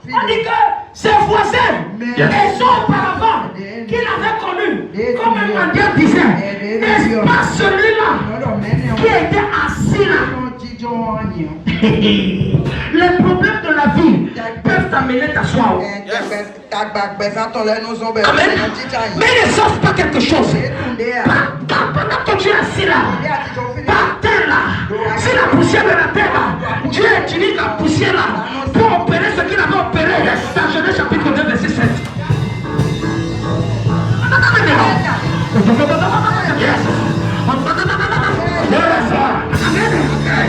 on dit que ses voisins, et son auparavant, qu'il avait connu, comme un mendiant disait, n'est-ce pas celui-là qui était assis là? Les problèmes de la vie peuvent t'amener t'asseoir. Amen. Mais ne sauve pas quelque chose. Pendant que tu es assis là, par terre là, c'est la poussière de la terre là. Dieu utilise la poussière là pour opérer ce qu'il avait opéré. Dans Genèse chapitre 2, verset 7.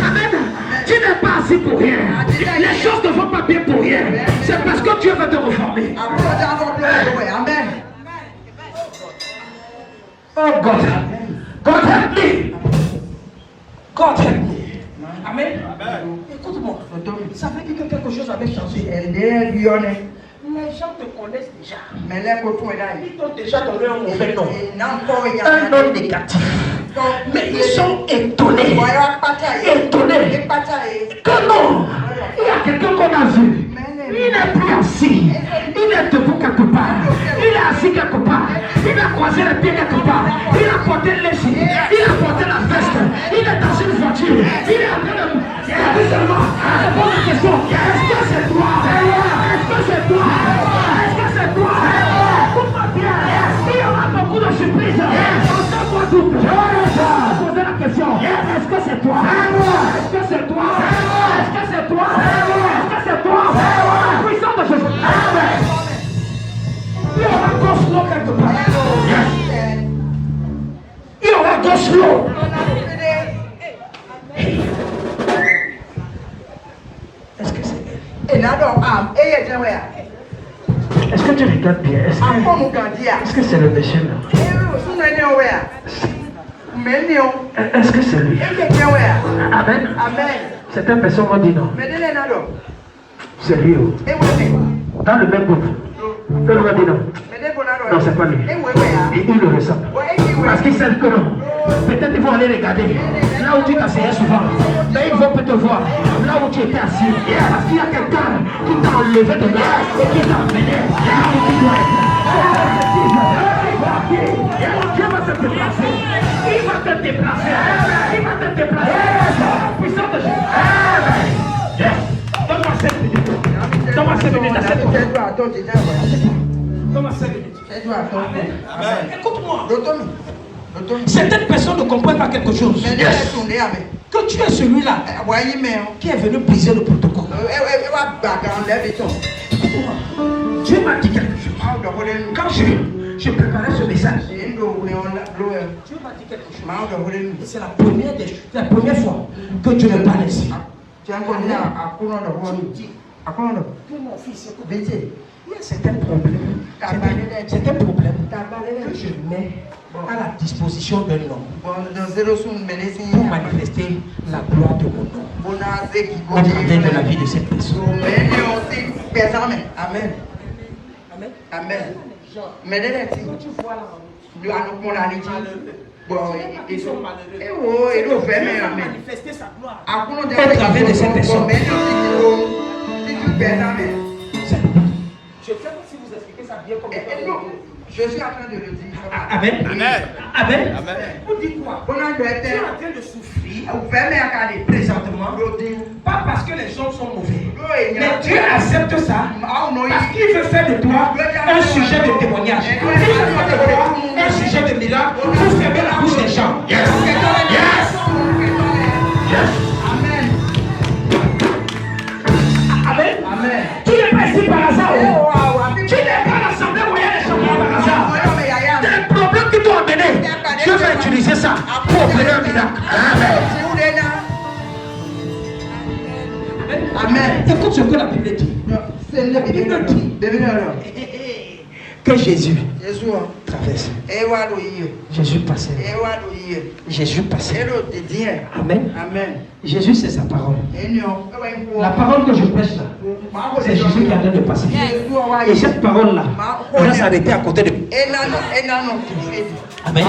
Amen. Tu n'es pas assis assis pour rien. Les choses ne vont pas bien pour rien. C'est parce que Dieu va te reformer. Amen. Oh God. God help me. God help me. Amen. Écoute-moi. Ça veut dire que quelque chose avait changé. Les gens te connaissent déjà. Ils t'ont déjà donné un mauvais nom. Un nom négatif. Mais ils sont étonnés. Étonnés. Que non. Il y a quelqu'un qu'on a vu. Il n'est plus assis. Il est debout quelque part. Il est assis quelque part. Il a croisé les pieds quelque part. Il a porté l'échelle. Il a porté la veste. Il est dans une voiture. Il est en train de... Seulement, je pose la question. Est-ce que c'est toi? Est-ce que c'est toi? Est-ce que c'est toi? Écoute-moi bien. Il y aura beaucoup de surprises. On se voit double. Je poser la question. Est-ce que c'est toi? Est-ce que c'est toi? Est-ce que c'est toi? Est-ce que c'est toi? La puissance de Jésus. Il y aura un gros slow quelque part. Il y aura un gros slow. Est-ce que c'est elle? Est-ce que tu regardes bien? Est-ce que c'est le monsieur là? Est-ce que c'est lui? Amen. Certaines personnes m'ont dit non. C'est lui. Dans le même groupe. Tout le monde dit non. Non, c'est pas lui. Et il le ressent. Parce qu'ils savent que non. Peut-être ils vont aller regarder. Là où tu t'asseyais souvent. Mais ils vont peut te voir. Là où tu étais assis. Parce qu'il y a quelqu'un qui t'a enlevé de là et qui t'a amené là où tu dois être. Dieu va te déplacer. Il va te déplacer. Il va te déplacer. Puissant de Jésus. Donne-moi 7 minutes. Donne-moi 7 minutes à cette fois. Donne-moi 7 minutes. Écoute-moi. Certaines personnes ne comprennent pas quelque chose. Que tu es celui-là qui est venu briser le protocole. Dieu m'a dit quelque chose. Quand je préparais ce message, Dieu m'a dit quelque chose. C'est la première fois que Dieu me parle ici. Tu dis que mon fils, il y a certains problèmes que je mets à la disposition d'un homme pour manifester la gloire de mon nom au travers de la vie de cette personne. Amen. Quand tu vois ils sont malheureux. Manifester sa gloire au travers de cette personne. Je sais pas si vous expliquez ça bien comme je suis en train de le dire. Amen. Vous dites quoi? Tu es en train de souffrir présentement. Pas parce que les gens sont mauvais. Mais Dieu accepte ça parce qu'il veut faire de toi un sujet de témoignage. Il veut faire de toi un sujet de miracle pour fermer la bouche des gens. Yes. Amen. Tu n'es pas ici par hasard. Tu n'es pas à l'assemblée où il y a des champions par hasard. Des problèmes qui t'ont amené. Dieu va utiliser ça pour opérer un miracle. Amen. Écoute ce que la Bible dit. La Bible dit que Jésus traverse. Jésus passait. Amen. Jésus, c'est sa parole. La parole que je prêche là, c'est Jésus qui est en train de passer. Et cette parole-là, on va s'arrêter à côté de lui. Amen.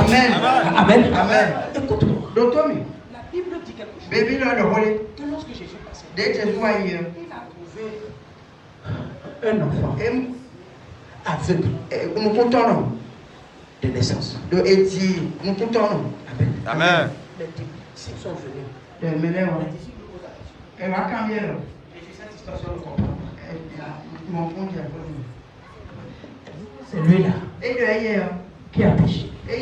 Écoute-moi. La Bible dit quelque chose. Que lorsque Jésus passait, il a trouvé un enfant aveugle de naissance. Amen. Les disciples sont venus. Les disciples posent la question. Jésus, cette histoire, on le comprend. C'est lui-là qui a péché. Mais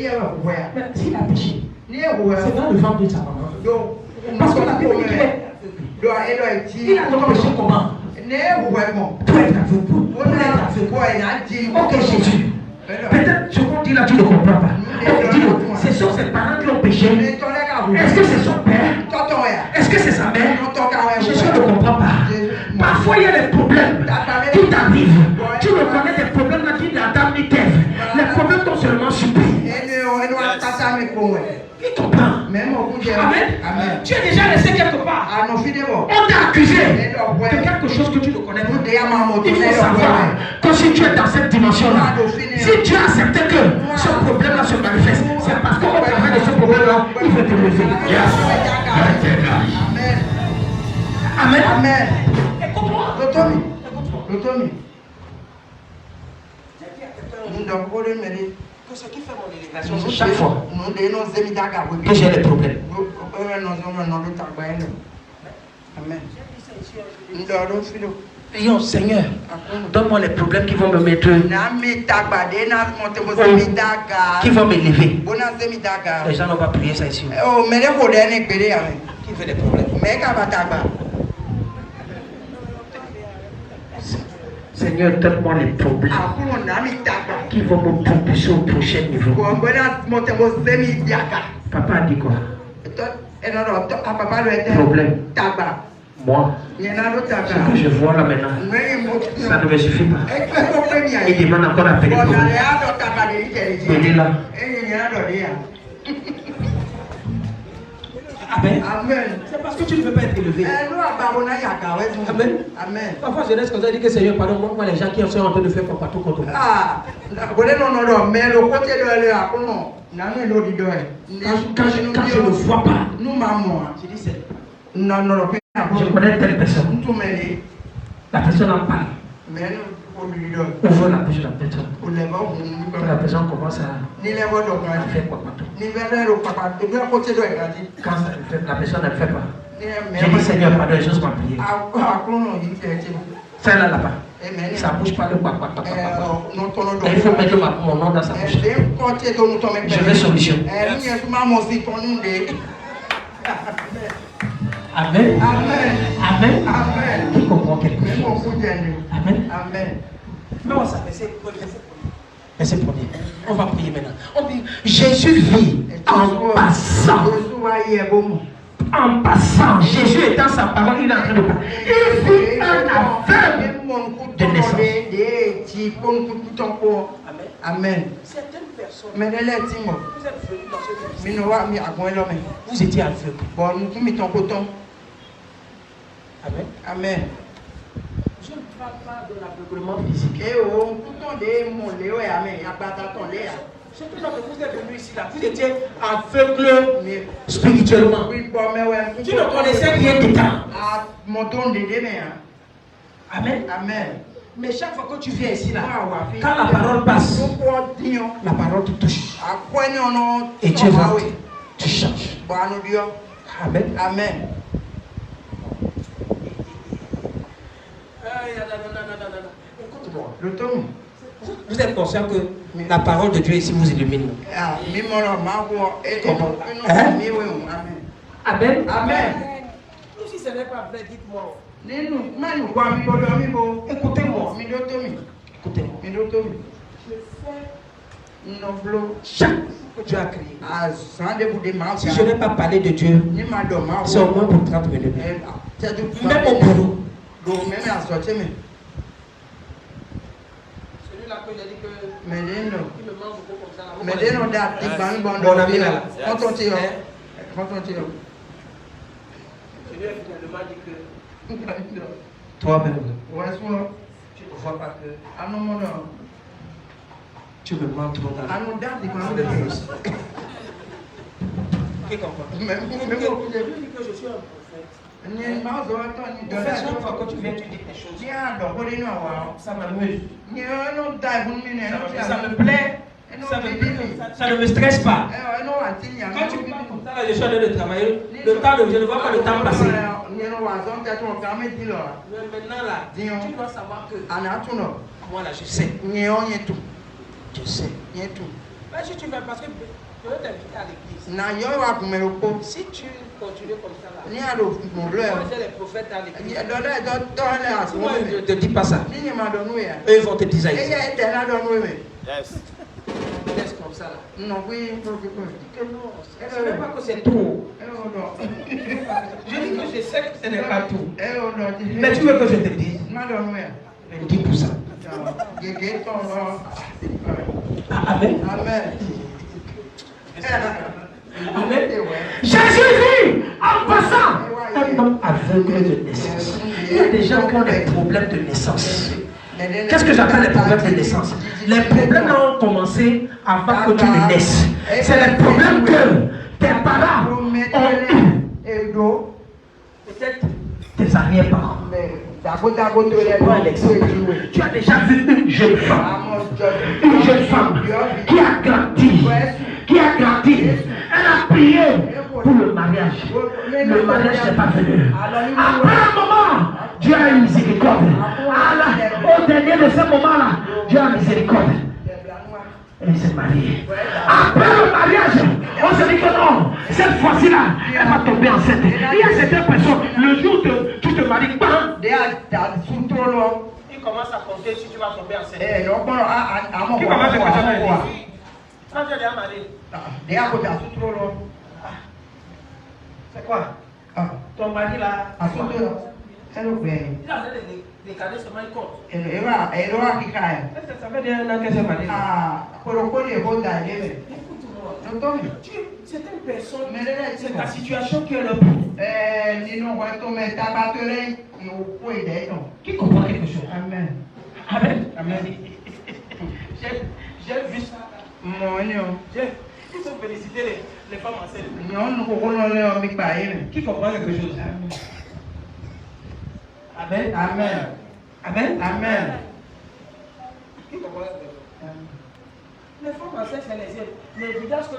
s'il a péché, c'est dans le ventre de sa maman. Parce que la Bible dit qu'il a donc péché comment? Pour être aveugle. Ok, Jésus. Peut-être ce qu'on dit là, tu ne comprends pas. Ce sont ses parents qui ont péché. Est-ce que c'est son père? Est-ce que c'est sa mère? Jésus ne comprend les problèmes qui t'arrivent. Tu ne connais des problèmes là qui n'attendent ni Kève. Les problèmes t'ont seulement subi. Qui comprend? Amen. Tu es déjà resté quelque part. On t'a accusé de quelque chose que tu ne connais pas. Il faut savoir que si tu es dans cette dimension-là, si tu as accepté que ce problème-là se manifeste, c'est parce qu'au travers de ce problème-là, il veut te lever. Amen. Amen. Écoute-moi. Que ce qui fait mon élévation, c'est chaque fois que j'ai des problèmes. Amen. Prions, Seigneur, donne-moi les problèmes qui vont me mettre, qui vont m'élever. Les gens n'ont pas prié ça ici. Qui fait des problèmes? Seigneur, donne-moi les problèmes qui vont me propulser au prochain niveau. Papa a dit quoi? Problème. Moi, ce que je vois là maintenant, ça ne me suffit pas. Il demande encore à payer pour lui. Il est là. Amen. C'est parce que tu ne veux pas être élevé. Amen. Amen. Parfois, je laisse comme ça, je dis que Seigneur, pardonne-moi les gens qui sont en train de faire partout contre moi. Quand je ne vois pas, je dis c'est. Je connais telle personne. La personne en parle. Ouvre la bouche de la personne. La personne commence à faire quoi partout. Quand la personne ne le fait pas, j'ai dit Seigneur, pardon, les choses m'ont prié. Celle-là là-bas, ça ne bouge pas le quoi. Il faut mettre mon nom dans sa bouche. Je veux solution. Amen. Amen. Amen. Qui comprend quelque chose? Amen. Amen. Mais on s'appelle, c'est premier. On va prier maintenant. On dit, Jésus vit en passant. En passant, Jésus étant sa parole, il est en train de parler. Il vit un aveugle de naissance. Amen. Certaines personnes, vous êtes venus dans ce vous étiez aveugle. Amen. Amen. Je ne parle pas de l'aveuglement physique. C'est que vous êtes venu ici là, vous étiez aveugle spirituellement. Tu ne connaissais rien d'état. Amen. Amen. Mais chaque fois que tu viens ici là, quand la parole passe, la parole te touche. Et tu vas, tu changes. Amen. Amen. Écoute-moi. Vous êtes conscient que la parole de Dieu ici vous illumine. Comment? Amen. Amen. Si ce n'est pas vrai, dites-moi. Écoutez-moi. Écoutez-moi. Chaque que Dieu a créé. Si je n'ai pas parlé de Dieu, c'est au moins pour 30 minutes. Même au boulot. Celui-là que j'ai dit que il me manque beaucoup comme ça. Mon ami là. Quand on tire. Celui-là finalement dit que toi-même, tu ne vois pas que tu me mens trop dans la vie. Qui comprend? Même que je suis un prophète. Chaque fois que tu viens, tu dis des choses. Ça m'amuse. Ça me plaît. Ça ne me stresse pas. Quand tu parles comme ça, je suis en train de travailler. Le temps je ne vois pas le temps passer. Mais maintenant là, tu dois savoir que moi là, je sais. Je sais. Mais si tu veux, parce que je vais t'inviter à l'église. Si tu continues comme ça là, moi j'ai les prophètes à l'église. Moi je ne te dis pas ça. Eux vont te dire ça ici. Yes. Laisse comme ça là. Non, oui, que non. Ce n'est pas que c'est tout. Je dis que je sais que ce n'est pas tout. Mais tu veux que je te dise? 20%. Amen. Amen. Jésus dit en passant un homme aveugle de naissance. Il y a des gens qui ont des problèmes de naissance. Qu'est-ce que j'appelle les problèmes de naissance? Les problèmes ont commencé avant que tu ne naisses. C'est les problèmes que tes parents ont eu. Peut-être tes arrière-parents. Pour un exemple, tu as déjà vu une jeune femme qui a grandi, elle a prié pour le mariage. Le mariage n'est pas venu. Après un moment, Dieu a eu miséricorde. Au dernier de ce moment-là, Dieu a miséricorde. Elle s'est mariée. Après le mariage, on se dit que non, cette fois-ci-là, elle va tomber enceinte. Il y a certaines personnes, le jour où tu te maries, il commence à compter si tu vas tomber enceinte. Qui commence à compter? Quand tu es déjà marié. C'est quoi? Ton mari là. Il a des cadets seulement il compte. Ça fait un an qu'elle s'est mariée. C'est une personne, c'est ta situation qui est le plus. Qui comprend quelque chose? Amen. Amen. Amen. J'ai vu ça. Ils ont félicité les femmes enceintes. Qui comprend quelque chose? Amen. Amen. Amen. Amen. Qui comprend quelque chose? Les femmes enceintes, c'est les yeux. Mais évidemment que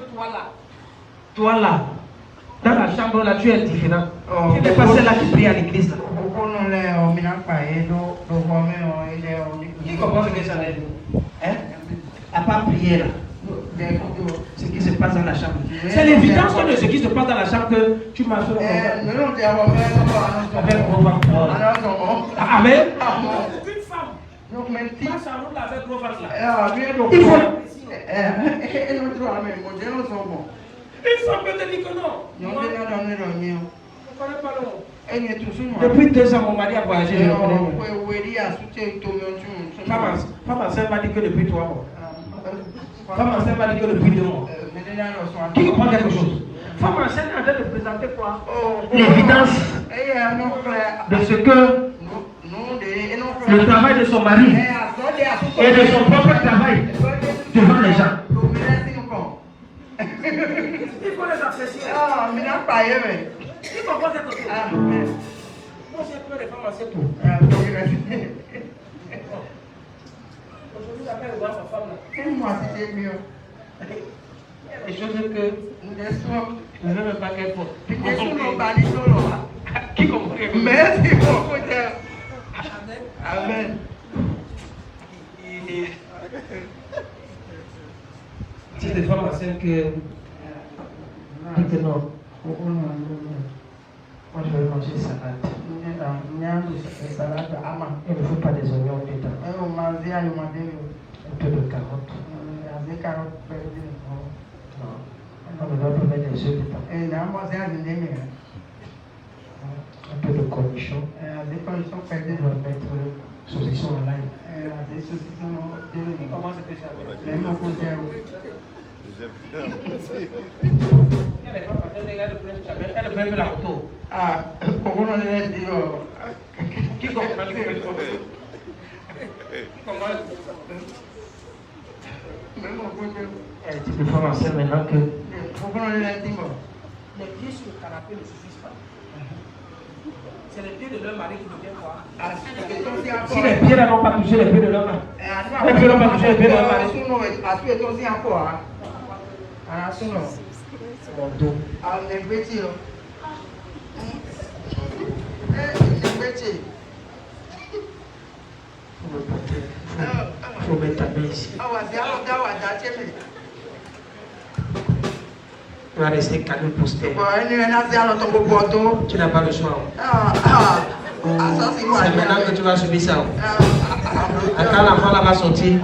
toi là, dans la chambre là, tu es différent. Tu n'es pas celle-là qui prie à l'église là. Qui comprend ce que ça veut dire? Hein? À part prier là. Ce qui se passe dans la chambre. C'est l'évidence de ce qui se passe dans la chambre que tu m'as fait. Amen. Une femme passe en route avec gros ventre là. Il faut. Une femme peut te dire que non. Je ne connais pas l'homme. Depuis 2 ans, mon mari a voyagé. Femme enceinte m'a dit que depuis 3 mois. Femme enceinte m'a dit que depuis 2 mois. Qui comprend quelque chose? Femme enceinte est en train de présenter quoi? L'évidence de ce que le travail de son mari et de son propre travail devant les gens. Il faut les apprécier. Qui comprend quelque chose? Moi j'ai peur des femmes enceintes. Aujourd'hui, j'appelle le voir sa femme là. Moi, c'était mieux. Il y a des choses que je ne veux même pas qu'elle fasse. Qui comprend? Merci beaucoup. Amen. C'est des femmes enceintes que dites non. Moi je vais manger salade. Il ne faut pas des oignons dedans. Un peu de carottes. Non. On ne doit pas mettre des œufs dedans. Un peu de cornichon. On va mettre saucisson à l'ail. Comment c'est que ça va? Elle est même la photo. Comment on est dit? Qui comprend le elle dit de femme enceinte maintenant que les pieds sur le canapé ne suffisent pas. C'est les pieds de leur mari qui deviennent quoi? Si les pieds n'ont pas touché les pieds de leur mari, les pieds n'ont pas touché les pieds de leur mari. Mon dos. Il faut mettre ta main ici. Tu vas rester calme pour ce temps. Tu n'as pas le choix. C'est maintenant que tu vas subir ça. Quand l'enfant là va sortir.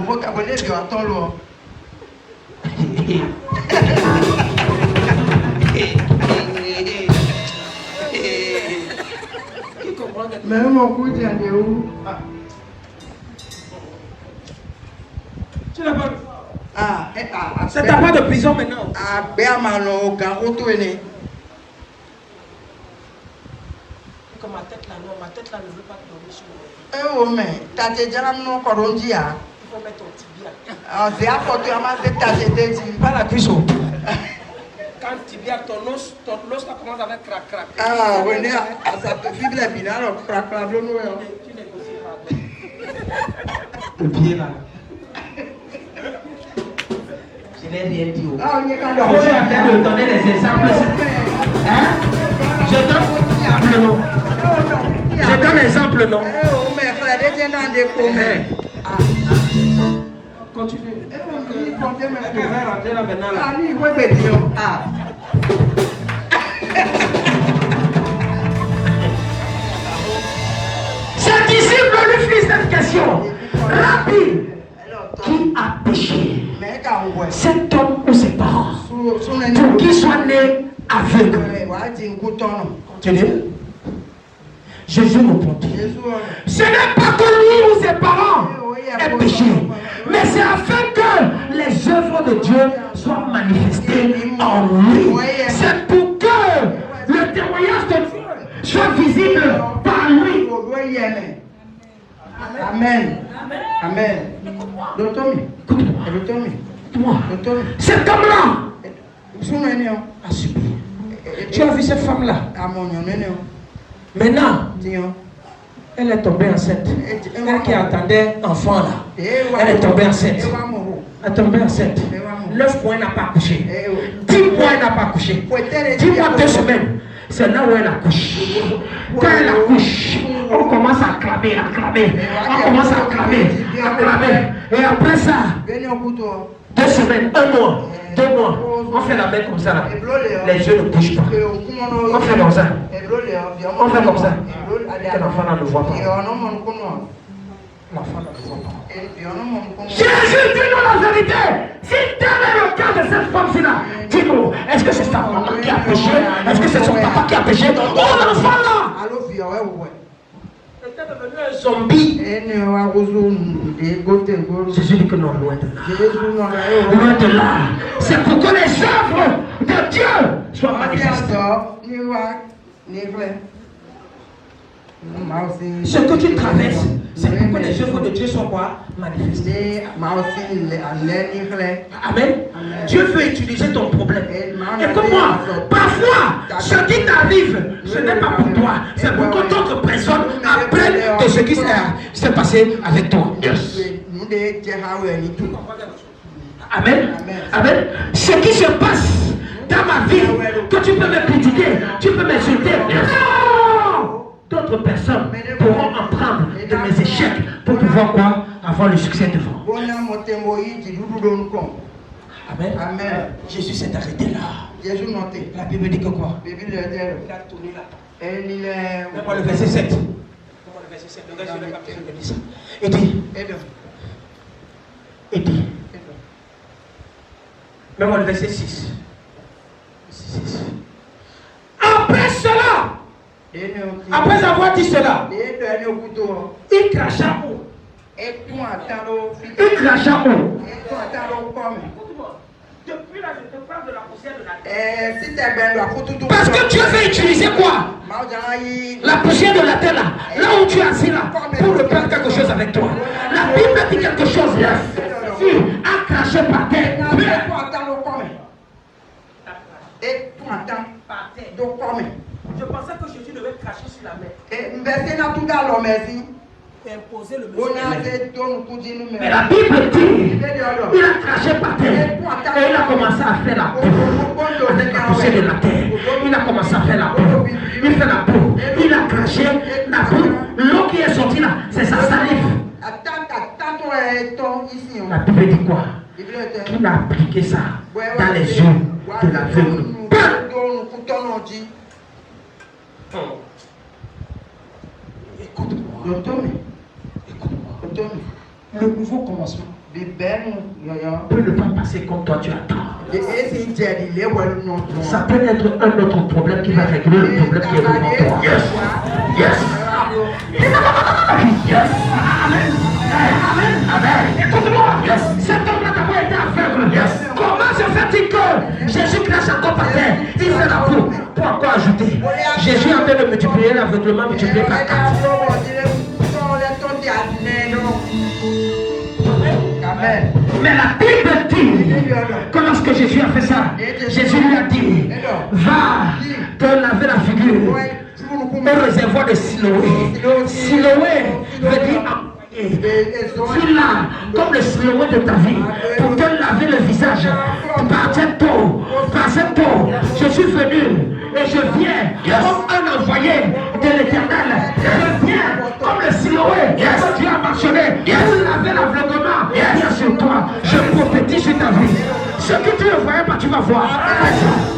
Qui comprend quelque chose? Mais mon coup, tu es où? Tu n'as pas. C'est ta part de prison maintenant. Comme ma tête là, non, ma tête là ne veut pas tomber sur moi. Oh, mais t'as déjà un nom corondi. Il faut mettre ton tibia. C'est à côté de Pas la cuisson. Quand tibia, ton os là commence à faire crac crac. Ah, oui, ça te fait bien, bien, alors, crac, crac, Tu négocies pas. Le pied là. Je n'ai rien dit. Ah, Je suis en train de donner des exemples. Hein? Je donne l'exemple, non. Je donne l'exemple, non. Oh, mais frère, déjà dans des communs. Continue. Il faut que On va rentrer là maintenant là. Ah, oui, oui, mais Dieu. Ah. Ses disciples lui firent cette question. Rabbi, qui a péché? Mais quand on voit, Cet homme ou ses parents? sous Pour qu'il soit né aveugle. Tu dis? Jésus répondit. Ce n'est pas que lui ou ses parents aient péché, mais c'est afin que les œuvres de Dieu soient manifestées en lui. C'est pour que le témoignage de Dieu soit visible par lui. Amen. Amen. Dotomi. Écoute-moi. Cet homme-là a subi. Tu as vu cette femme-là? Maintenant, elle est tombée enceinte. Elle qui attendait enfant là, elle est tombée enceinte. Elle est tombée enceinte. 9 mois, elle n'a pas accouché. 10 mois, elle n'a pas accouché. 10 mois, 2 semaines. C'est là où elle accouche. Quand elle accouche, on commence à acclamer. On commence à acclamer. Et après ça, 2 semaines, 1 mois, 2 mois, on fait la main comme ça là. Les yeux ne bougent pas. On fait comme ça. On fait comme ça. Que l'enfant là ne voit pas. L'enfant ne voit pas. Jésus, dis-nous la vérité. Si tel est le cas de cette femme-ci là, dis-nous, est-ce que c'est sa maman qui a péché? Est-ce que c'est son papa qui a péché? Oh, l'enfant là! C'était devenu un zombie. Jésus dit que non, loin de là. Loin de là. C'est pour que les œuvres de Dieu soient manifestées. Ce que tu traverses, c'est pour que les œuvres de Dieu soient quoi? Manifestées. Amen. Dieu veut utiliser ton problème. Écoute-moi, parfois, ce qui t'arrive, ce n'est pas pour toi. C'est pour que d'autres personnes apprennent de ce qui s'est passé avec toi. Yes. Amen. Amen. Ce qui se passe dans ma vie, que tu peux me critiquer, tu peux m'insulter. Non! D'autres personnes pourront apprendre de mes échecs pour pouvoir quoi? Avoir le succès devant. Amen. Amen. Jésus s'est arrêté là. La Bible dit que quoi? Il a tourné là. Mets-moi le verset 7. Mets-moi le verset 7. Le gars, je n'ai pas besoin de dire ça. Il dit. Mets-moi le verset 6. Après cela, après avoir dit cela, il cracha où? Il cracha où? Depuis là, je te parle de la poussière de la terre. Parce que Dieu veut utiliser quoi? La poussière de la terre là, là où tu es assis là, pour reprendre quelque chose avec toi. La Bible dit quelque chose là. Si, a craché par terre. Je pensais que Jésus devait cracher sur la mer. Et imposer le monsieur. Mais la Bible dit, il a craché par terre. Et il a commencé à faire la boue. Avec la poussière de la terre. Il a commencé à faire la boue. Il fait la boue. Il a craché la boue. L'eau qui est sortie là, c'est sa salive. La Bible dit quoi? Il a appliqué ça dans les yeux de l'aveugle. Écoute-moi. Le nouveau commencement peut ne pas passer comme toi tu attends. Ça peut être un autre problème qui va régler le problème qui est devant toi. Yes. Jésus est en train de multiplier l'aveuglement, multiplié par 4. Amen. Mais la Bible dit que lorsque Jésus a fait ça, Jésus lui a dit, va te laver la figure au réservoir de Siloé. Siloé veut dire suis là comme le Siloé de ta vie pour te laver le visage. Par cette eau, je suis venu et je viens comme un envoyé de l'Éternel. Je viens comme le Siloé que Dieu a mentionné pour laver l'aveuglement. Viens sur toi, je prophétise sur ta vie. Ce que tu ne voyais pas, tu vas voir.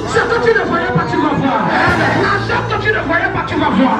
Ce que tu ne voyais pas, tu vas voir. L'argent que tu ne voyais pas, tu vas voir.